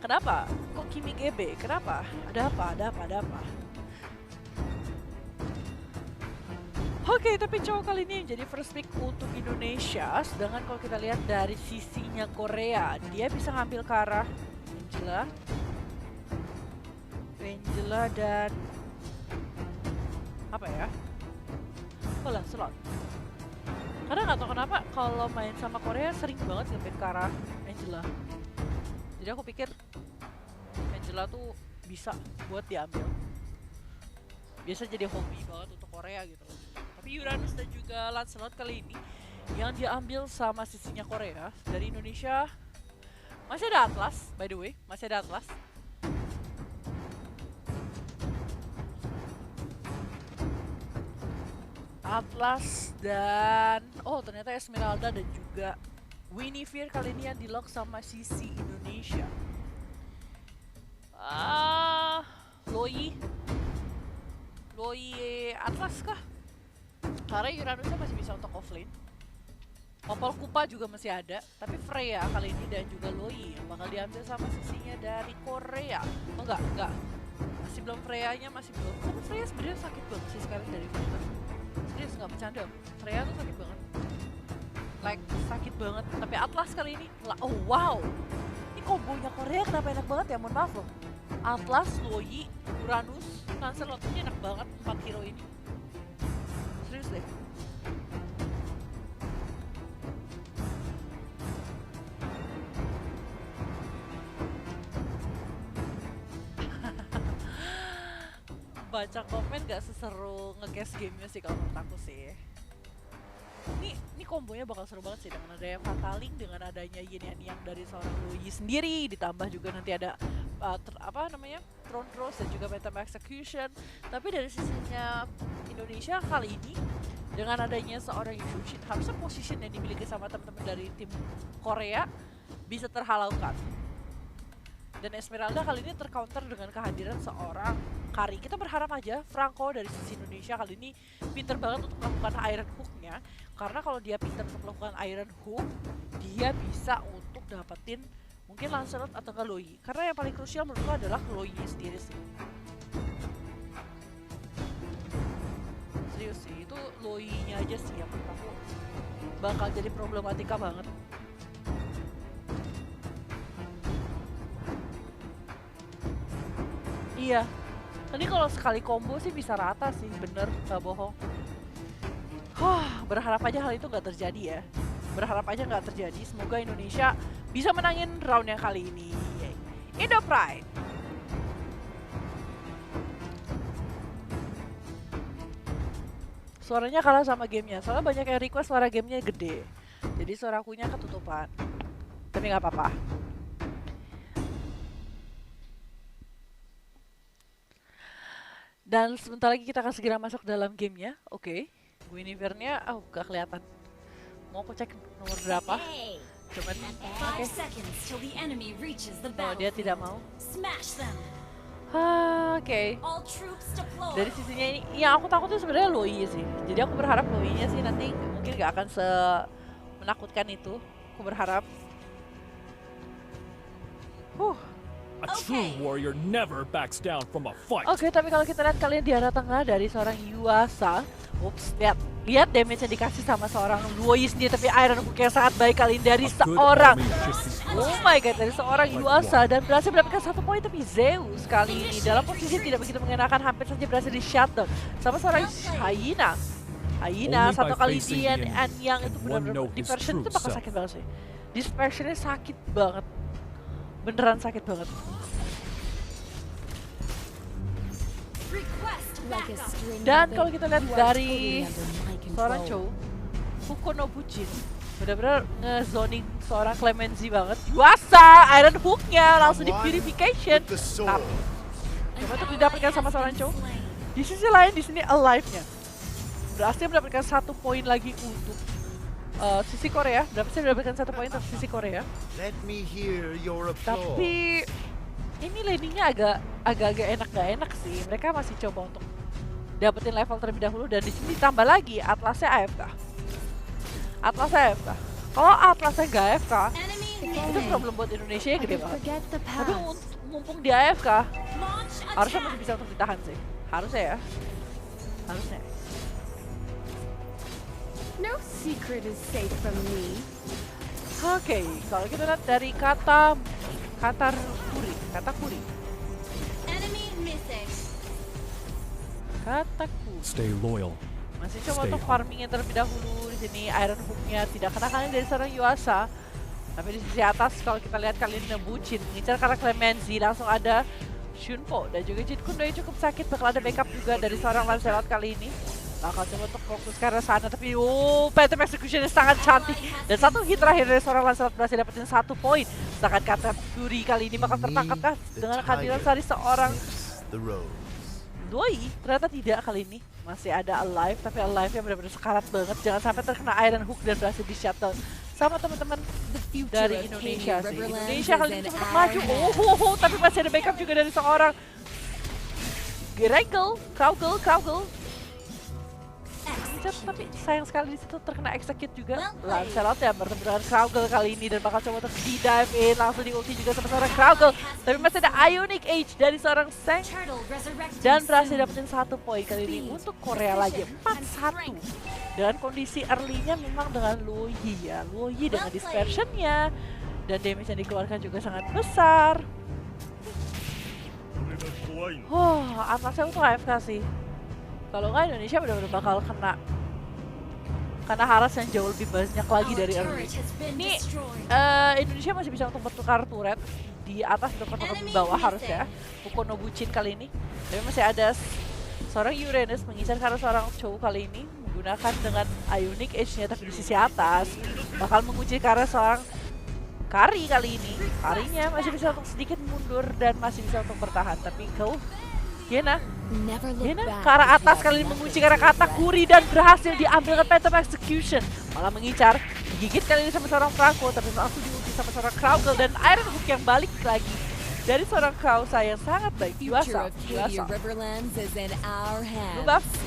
Kenapa? Kok Kimi GB? Kenapa? Ada apa? Oke, tapi cowok kali ini jadi first pick untuk Indonesia. Sedangkan kalau kita lihat dari sisinya Korea, dia bisa ngambil ke arah Angela dan apa ya? Lancelot. Karena nggak tahu kenapa kalau main sama Korea sering banget ngambil ke arah Angela. Jadi aku pikir Angela tuh bisa buat diambil. Biasa jadi hobi banget untuk Korea gitu. Tapi Uranus dan juga Lancelot kali ini yang diambil sama sisinya Korea. Dari Indonesia masih ada Atlas, by the way, masih ada Atlas. Atlas dan ternyata Esmeralda dan juga Winifred kali ini yang di-lock sama sisi Indonesia. Loi Atlas kah? Karena Uranusnya masih bisa untuk offlane. Popol Kupa juga masih ada, tapi Freya kali ini dan juga Loi yang bakal diambil sama sisinya dari Korea. Enggak. Masih belum Freya-nya, masih belum. Tapi Freya sebenarnya sakit banget sih sekarang dari Freya. Serius nggak bercanda. Freya tuh sakit banget. Sakit banget. Tapi Atlas kali ini, wow. Ini kombonya Korea kenapa enak banget ya? Mohon maaf loh. Atlas, Loi, Uranus, Lancelot ini enak banget 4 hero ini. Serius deh. Baca komen gak seseru nge-guess gamenya sih kalau menurut aku sih. Ini kombonya bakal seru banget sih dengan adanya Fataling, dengan adanya Yin yang dari seorang Loi sendiri, ditambah juga nanti ada Throne Rose dan juga Phantom Execution. Tapi dari sisinya Indonesia kali ini dengan adanya seorang Yushin, harusnya position yang dimiliki sama teman-teman dari tim Korea bisa terhalaukan. Dan Esmeralda kali ini tercounter dengan kehadiran seorang Kari. Kita berharap aja Franco dari sisi Indonesia kali ini pinter banget untuk melakukan Iron Hook-nya. Karena kalau dia pinter untuk melakukan Iron Hook, dia bisa untuk dapetin mungkin Lancelot atau ke Loi. Karena yang paling krusial menurutku adalah Loi sendiri sih. Serius sih, itu Loi-nya aja sih yang menurut aku bakal jadi problematika banget. Iya, tadi kalau sekali combo sih bisa rata sih, bener, gak bohong. Berharap aja hal itu gak terjadi ya. Berharap aja gak terjadi, semoga Indonesia bisa menangin round yang kali ini. Indo Pride. Suaranya kalah sama gamenya, soalnya banyak yang request suara gamenya gede. Jadi suara akunya ketutupan. Tapi gak apa-apa. Dan sebentar lagi kita akan segera masuk dalam gamenya. Oke. Guinevere-nya, gak kelihatan. Mau aku cek nomor berapa? Coba. Oke. Oh, dia tidak mau. Oke. Dari sisinya ini, yang aku takut tuh sebenarnya Loi sih. Jadi aku berharap Loi-nya sih nanti mungkin gak akan menakutkan itu. Aku berharap. A true warrior never backs down from a fight. Oke, tapi kalau kita lihat kalian di arah tengah dari seorang Yuasa, lihat damage yang dikasih sama seorang Loi sendiri, tapi Iron Hook yang sangat baik kali ini dari seorang, oh my god, dari seorang Yuasa dan berhasil mendapatkan 1 poin. Tapi Zeus kali ini dalam posisi tidak begitu mengenakan, hampir saja berhasil di shutdown sama seorang Hyena. Satu kali dia yang itu benar-benar dispersion itu bakal sakit banget sih. Dispersionnya sakit banget. Beneran sakit banget. Dan kalau kita lihat dari seorang Chou, Fuko no Bujin, Bener-bener nge-zoning seorang Clemency banget. Yuasa, Iron Hook-nya langsung di purification. With the sword. Coba untuk didapatkan sama seorang Cho. Di sisi lain di sini alive-nya berhasil mendapatkan 1 poin lagi untuk sisi Korea. Berhasil mendapatkan 1 poin untuk sisi Korea. Let me hear your applause. Tapi ini landingnya agak enak gak enak sih. Mereka masih coba untuk dapetin level terlebih dahulu dan di sini ditambah lagi Atlasnya AFK. Kalau Atlasnya gak AFK, itu problem buat Indonesia ya gede banget. Forget the Tapi past. mumpung di AFK, Launch harusnya attack. masih bisa untuk ditahan sih. Harusnya ya. Harusnya. No secret is safe from me. Oke, kalau kita lihat dari kata kuri. Enemy missing. Kataku. Stay loyal. Masih coba Stay untuk on. farmingnya terlebih dahulu. Di sini Iron Hook-nya tidak kena dari seorang Yuasa. Tapi di sisi atas kalau kita lihat kali ini Bucin mengincar karena Clemency, langsung ada Shunpo dan juga Jin Kundo yang cukup sakit. Bakal ada backup juga dari seorang Lancelot kali ini. Bakal coba untuk fokus ke arah sana, tapi Phantom Execution sangat cantik. Dan 1 hit terakhir dari seorang Lancelot berhasil dapetin 1 poin. Sedangkan Katakuri kali ini bakal tertangkap kah dengan kehadiran dari seorang The rose. Doi. Ternyata tidak kali ini. Masih ada alive, tapi alive-nya benar-benar sekarat banget. Jangan sampai terkena Iron Hook dan berhasil di shutdown sama teman-teman dari Indonesia sih. Indonesia kali ini coba untuk maju. Tapi masih ada backup juga dari seorang Kraugel. Tapi sayang sekali di situ terkena execute juga. Lancelot ya bertemu dengan Kraugel kali ini dan bakal coba untuk di-dive in, langsung di-ulti juga sama seorang Kraugel. Tapi masih ada Ionic Age dari seorang Seng Turtle resurrecting dan berhasil soon. dapetin 1 poin kali ini untuk Korea lagi 4-1. Dengan kondisi early-nya memang dengan Luoyi ya. Luoyi dengan dispersion-nya dan damage yang dikeluarkan juga sangat besar. Atlasnya untuk AFK sih. Kalau nggak Indonesia benar-benar bakal kena haras yang jauh lebih banyak lagi dari Our early. turret has been Ini destroyed. Indonesia masih bisa untuk bertukar turret di atas dan di bawah harusnya. Fukono Bucin kali ini. Tapi masih ada seorang Uranus mengincar karena seorang Chow kali ini menggunakan dengan Ionic Age-nya, tapi di sisi atas bakal mengunci karena seorang Kari kali ini. Karinya masih bisa untuk sedikit mundur dan masih bisa untuk bertahan, tapi Yena ke arah atas kali ini mengunci karena Katakuri dan berhasil diambil ke Phantom Execution. Malah mengincar, digigit kali ini sama seorang Franco, tapi langsung diuji sama seorang Kraugel dan Iron Hook yang balik lagi dari seorang Krausa yang sangat baik. Yuasa.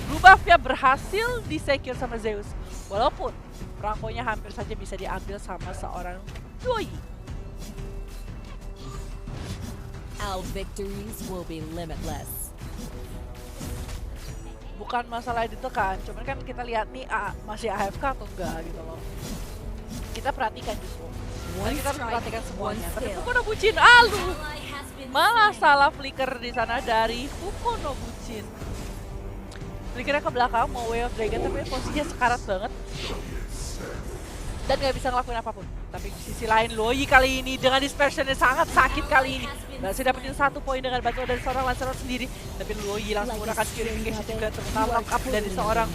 Buff-nya berhasil di-secure sama Zeus. Walaupun Franco-nya hampir saja bisa diambil sama seorang Doi. Our victories will be limitless. Bukan masalah ditekan, cuman kan kita lihat nih masih AFK atau enggak gitu loh. Kita perhatikan justru. Kita harus perhatikan semuanya. Tapi Fukono Bucin, malah salah flicker di sana dari Fukono Bucin. Flickernya ke belakang mau Way of Dragon, tapi posisinya sekarat banget. Dan gak bisa ngelakuin apapun. Tapi di sisi lain Luoyi kali ini dengan dispersionnya sangat sakit kali ini. Berhasil dapetin 1 poin dengan bantuan dari seorang Lancelot sendiri. Tapi Luoyi langsung menggunakan purification juga terutama lock up dari seorang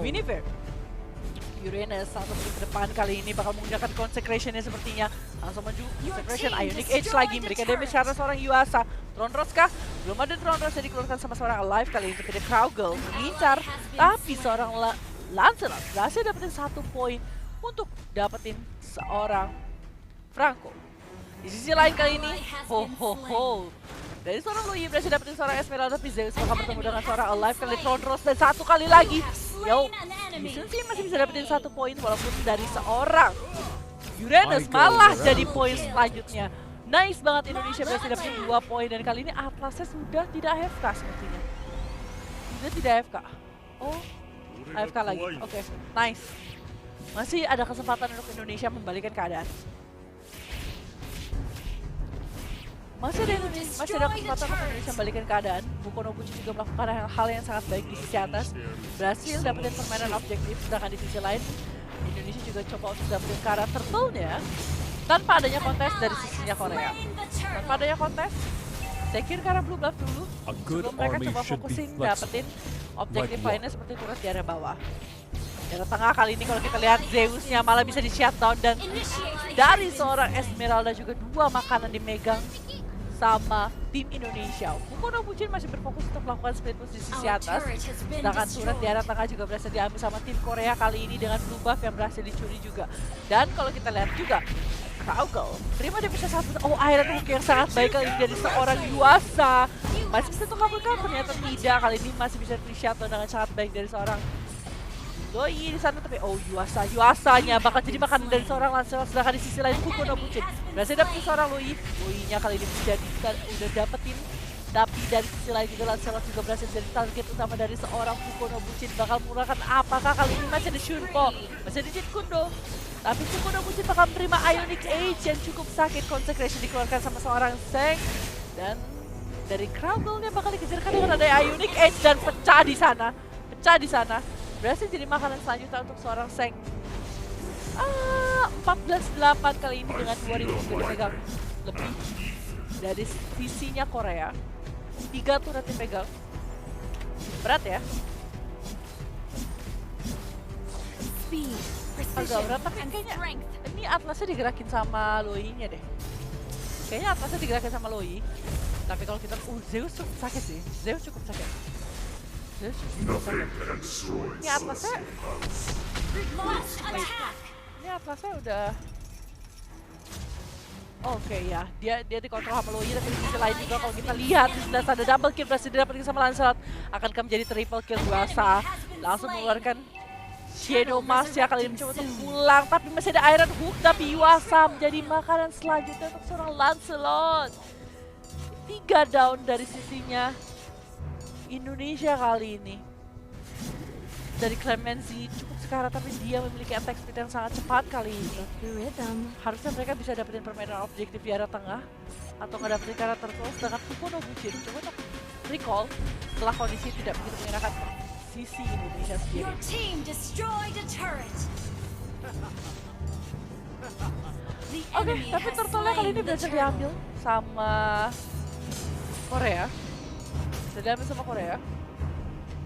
Winifred. Uranus langsung ke depan kali ini bakal menggunakan consecration-nya sepertinya. Langsung maju consecration, Ionic Age lagi. Memberikan damage karena seorang Yuasa. Throne Ross kah? Belum ada Throne Ross yang dikeluarkan sama seorang Alive kali ini. Tapi ada Kraugel mengincar. Tapi seorang Lancelot berhasil dapetin 1 poin untuk dapetin seorang Franco. Di sisi lain kali ini, dari seorang Luoyi berhasil dapetin seorang Esmeralda, tapi Zeus bakal bertemu dengan seorang Alive kali Throne Ross dan 1 kali lagi. Mission sih masih bisa dapetin 1 poin walaupun dari seorang Uranus malah jadi poin selanjutnya. Nice banget Indonesia berhasil dapetin 2 poin dan kali ini Atlasnya sudah tidak AFK sepertinya. Sudah tidak AFK. Oh, AFK lagi. Oke, nice. Masih ada kesempatan untuk Indonesia membalikkan keadaan. Masih ada kesempatan untuk Indonesia membalikkan keadaan. Fukono Bucin juga melakukan hal yang sangat baik di sisi atas. Berhasil dapetin permainan objektif, sedangkan di sisi lain Indonesia juga coba untuk dapetin ke arah turtle-nya tanpa adanya kontes dari sisinya Korea. Tanpa adanya kontes, secure ke arah blue buff dulu. Sebelum mereka coba fokusin dapetin objektif lainnya seperti turret di area bawah. Daerah tengah kali ini kalau kita lihat Zeusnya malah bisa di shutdown dan dari seorang Esmeralda juga 2 makanan dimegang sama tim Indonesia. Fukuno Bucin masih berfokus untuk melakukan split push di sisi Our atas. turret has been Sedangkan turret di area destroyed. tengah juga berhasil diambil sama tim Korea kali ini dengan blue buff yang berhasil dicuri juga. Dan kalau kita lihat juga Kraugle terima damage satu. Oh, Iron Hook yang sangat baik kali ini dari seorang Yuasa. Masih bisa untuk kabulkan, ternyata tidak. Kali ini masih bisa di shutdown dengan sangat baik dari seorang Loi di sana, tapi oh Yuasanya bakal jadi makanan dari seorang Lancelot. Sedangkan di sisi lain Fukuno Bucin berhasil dapetin seorang Loinya kali ini udah dapetin. Tapi dari sisi lain juga Lancelot juga berhasil jadi target utama dari seorang Fukuno Bucin. Bakal menggunakan apakah kali ini masih ada Shunpo, masih ada Jeet Kundo. Tapi Fukuno Bucin bakal menerima Ionic Age yang cukup sakit. Consecration dikeluarkan sama seorang Seng. Dan dari Kraugle-nya bakal dikejarkan dengan ada Ionic Age dan pecah di sana. Berhasil jadi makanan selanjutnya untuk seorang Seng. 14-8 kali ini dengan 2000 dipegang lebih dari sisinya Korea. 3 turret dipegang. Berat ya? Speed, Agak berat, tapi and kayaknya strength. ini Atlasnya digerakin sama Loi-nya deh. Kayaknya Atlasnya digerakin sama Loi. Tapi kalau kita... Zeus cukup sakit sih. Zeus cukup sakit. Ini Atlasnya... Launch attack. Ini Atlasnya udah... Oke ya, dia dikontrol sama Loi, tapi di sisi lain juga kalau kita lihat di sebelah sana double kill berhasil didapatkan sama Lancelot. Akankah menjadi triple kill Yuasa? Langsung mengeluarkan Shadow Mask ya, kali ini mencoba untuk pulang, tapi masih ada Iron Hook, tapi Yuasa menjadi makanan selanjutnya untuk seorang Lancelot. 3 down dari sisinya Indonesia kali ini. Dari Clemency cukup sekarat, tapi dia memiliki attack speed yang sangat cepat kali ini. Harusnya mereka bisa dapetin permainan objektif di area tengah atau nggak dapetin karakter terus. Sedangkan Fukuno Bucin coba untuk recall setelah kondisi tidak begitu mengenakan sisi Indonesia sendiri. Your team destroyed a turret. The Oke, enemy tapi has turtle-nya kali ini slain the berhasil turtle. diambil sama Korea. Berhasil diambil sama Korea.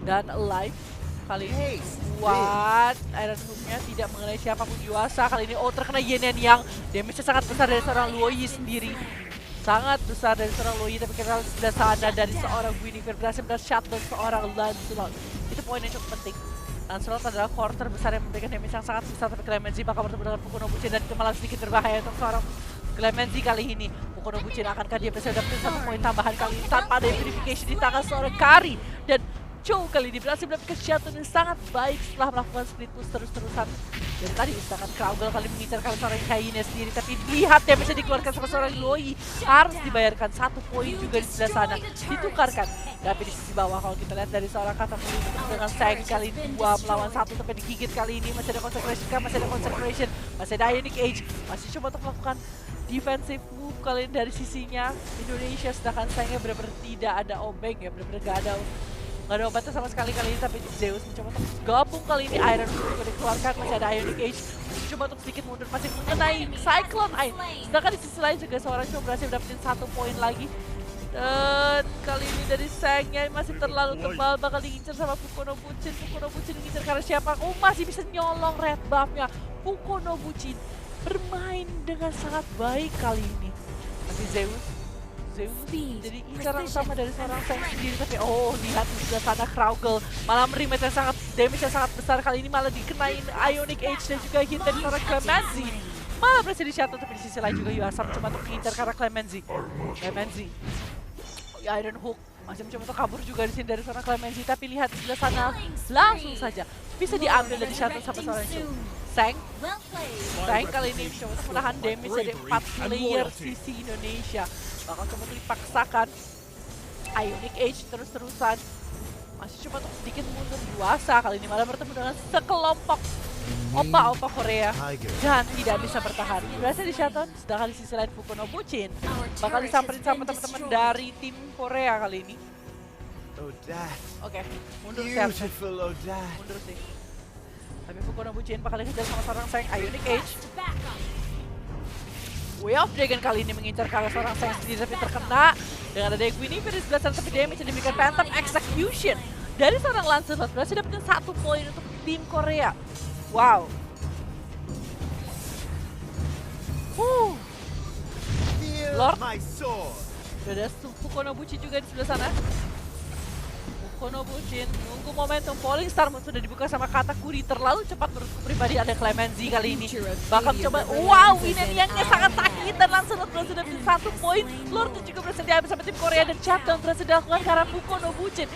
Dan alive kali ini kuat. Iron Hook-nya tidak mengenai siapapun Yuasa. Kali ini terkena Yenen yang damage-nya sangat besar dari seorang Loi sendiri. Sangat besar dari seorang Loi, tapi kita sudah sana dari seorang Guinevere berhasil shutdown seorang Lancelot. Itu poin yang cukup penting. Lancelot adalah core terbesar yang memberikan damage yang sangat besar, tapi Clemency bakal bertemu dengan Fukuno Bucin dan itu malah sedikit berbahaya untuk seorang Clemency kali ini. Fukuno Bucin akankah dia bisa dapetin 1 poin tambahan kali ini tanpa ada verification di tangan seorang Kari. Dan Joe kali ini berhasil mendapatkan shutdown yang sangat baik setelah melakukan split push terus-terusan. Dan tadi sedangkan Kraugle kali mengincar kali seorang Hyena sendiri, tapi lihat ya bisa dikeluarkan sama seorang Loi. Harus dibayarkan 1 poin juga di sebelah sana, ditukarkan. Tapi di sisi bawah kalau kita lihat dari seorang Katamuri dengan Seng kali 2 melawan 1 sampai digigit kali ini. Masih ada Consecration, masih ada Ionic Age, masih coba untuk melakukan defensive move kali ini dari sisinya Indonesia. Sedangkan Sengnya benar-benar tidak ada obeng ya, benar-benar gak ada obatnya sama sekali kali ini. Tapi Zeus mencoba untuk gabung kali ini. Iron juga dikeluarkan, masih ada Ionic Age, mencoba untuk sedikit mundur, masih mengenai Cyclone Eye. Sedangkan di sisi lain juga seorang Joe berhasil dapetin 1 poin lagi. Dan kali ini dari Sengnya masih terlalu tebal, bakal diincar sama Fukuno Bucin. Fukuno Bucin diincar karena siapa? Oh, masih bisa nyolong red buff-nya. Fukuno Bucin bermain dengan sangat baik kali ini. Tapi Zeus jadi incaran utama dari seorang Seng sendiri. Tapi oh, lihat di sebelah sana Kraugle malah menerima damage yang sangat besar kali ini, malah dikenain Ionic Age dan juga hit dari seorang Clemency. Malah berhasil di-shutdown, tapi di sisi lain juga Yuasa mencoba untuk mengincar karena Clemency. Iron Hook masih mencoba untuk kabur juga di sini dari seorang Clemency, tapi lihat di sebelah sana langsung saja bisa diambil dan di-shutdown sama seorang Seng kali ini mencoba untuk menahan damage dari 4 player sisi Indonesia. Bakal coba untuk dipaksakan Ionic Age terus-terusan. Masih coba untuk sedikit mundur Yuasa kali ini malah bertemu dengan sekelompok opa-opa Korea dan tidak bisa bertahan. Berhasil di-shutdown, sedangkan di sisi lain Fukuno Bucin bakal disamperin sama teman-teman dari tim Korea kali ini. Oke, mundur sih. Mundur sih. Tapi Fukuno Bucin bakal dikejar sama seorang Seng. Ionic Age, Way of Dragon kali ini mengincar karena seorang Seng sendiri, tapi terkena dengan ada Guinevere di sebelah sana, tapi damage yang diberikan Phantom Execution dari seorang Lancelot. Berhasil dapetin 1 poin untuk tim Korea. Wow. Feel Lord. my sword. Udah ada Fukonobuchi juga di sebelah sana. Fukonobuchi nunggu momentum. Falling Star Moon sudah dibuka sama Katakuri. Terlalu cepat menurutku pribadi ada Clemency kali ini. Bahkan coba, wow, ini yang sangat sakit dan langsung berhasil dapat 1 poin. Lord juga berhasil diambil sama tim Korea dan shutdown berhasil dilakukan karena Fukonobuchi.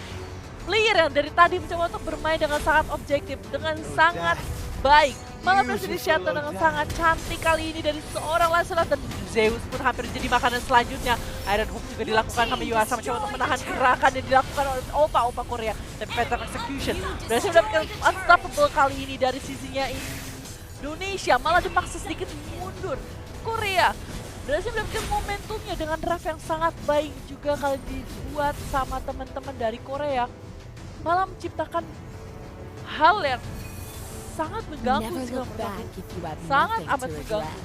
Player yang dari tadi mencoba untuk bermain dengan sangat objektif, dengan sangat baik. Malah berhasil di shutdown dengan sangat cantik kali ini dari seorang Lancelot, dan Zeus pun hampir jadi makanan selanjutnya. Iron Hook juga dilakukan sama Yuasa mencoba untuk menahan gerakan yang dilakukan oleh opa-opa Korea. Tapi Pattern Execution berhasil mendapatkan unstoppable kali ini dari sisinya Indonesia. Malah dipaksa sedikit mundur. Korea berhasil mendapatkan momentumnya dengan draft yang sangat baik juga kali dibuat sama teman-teman dari Korea. Malah menciptakan hal yang sangat mengganggu Never sih look menurut back aku. if you have Sangat nothing amat to mengganggu. regret.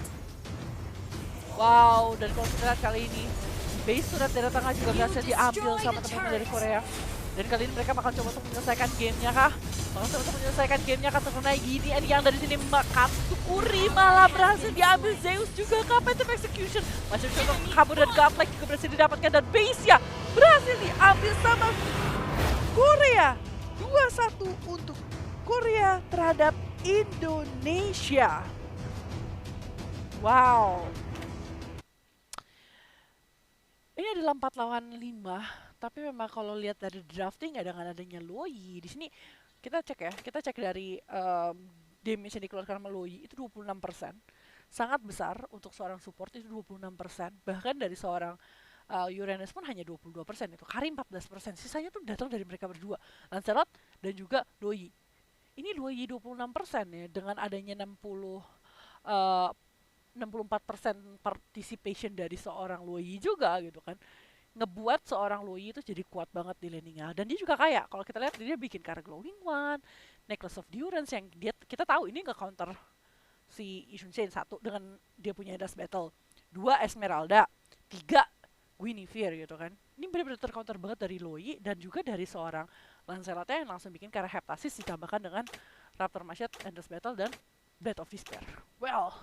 Wow, dan kalau kita lihat kali ini base turret dari tengah juga berhasil diambil sama teman-teman dari Korea. Dan kali ini mereka bakal coba untuk menyelesaikan gamenya kah? Bakal coba untuk menyelesaikan gamenya kah? Karena gini, yang dari sini Katakuri malah berhasil diambil. Zeus juga kah? Pattern Execution masih coba kabur dan Godlike juga berhasil didapatkan, dan base-nya berhasil diambil sama Korea. 2-1 untuk Korea terhadap Indonesia. Wow. Ini adalah 4 lawan 5, tapi memang kalau lihat dari drafting dengan adanya Loi di sini, kita cek dari damage yang dikeluarkan sama Loi itu 26%. Sangat besar untuk seorang support, itu 26%. Bahkan dari seorang Uranus pun hanya 22%, itu Karim 14%. Sisanya tuh datang dari mereka berdua, Lancelot dan juga Loi. Ini Loi 26% ya, dengan adanya 64% participation dari seorang Loi juga gitu kan. Ngebuat seorang Loi itu jadi kuat banget di laningnya. Dan dia juga kaya, kalau kita lihat dia bikin karena Glowing One, Necklace of Durance yang kita tahu ini nge-counter si Ishun Shen. 1 dengan dia punya Dust Battle, 2 Esmeralda, 3 Guinevere gitu kan. Ini benar-benar tercounter banget dari Loi dan juga dari seorang Lancelot yang langsung bikin karena Heptasis ditambahkan dengan Raptor Machete, Endless Battle, dan Blade of Despair. Well,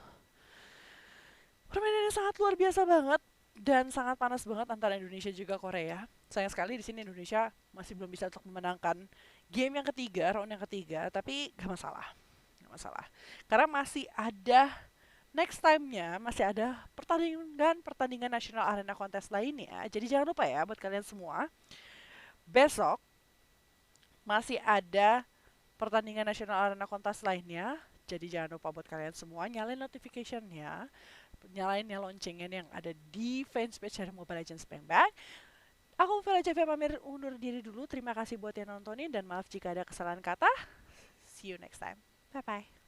permainannya sangat luar biasa banget dan sangat panas banget antara Indonesia juga Korea. Sayang sekali di sini Indonesia masih belum bisa untuk memenangkan game yang ketiga, round yang ketiga, tapi gak masalah. Gak masalah. Karena masih ada next time-nya, masih ada pertandingan National Arena Contest lainnya. Jadi jangan lupa ya buat kalian semua, besok masih ada pertandingan National Arena Contest lainnya. Jadi jangan lupa buat kalian semua nyalain notification-nya, nyalain loncengnya yang ada di fanpage dari Mobile Legends Bang Bang. Aku Vela JV pamir undur diri dulu. Terima kasih buat yang nontonin dan maaf jika ada kesalahan kata. See you next time. Bye bye.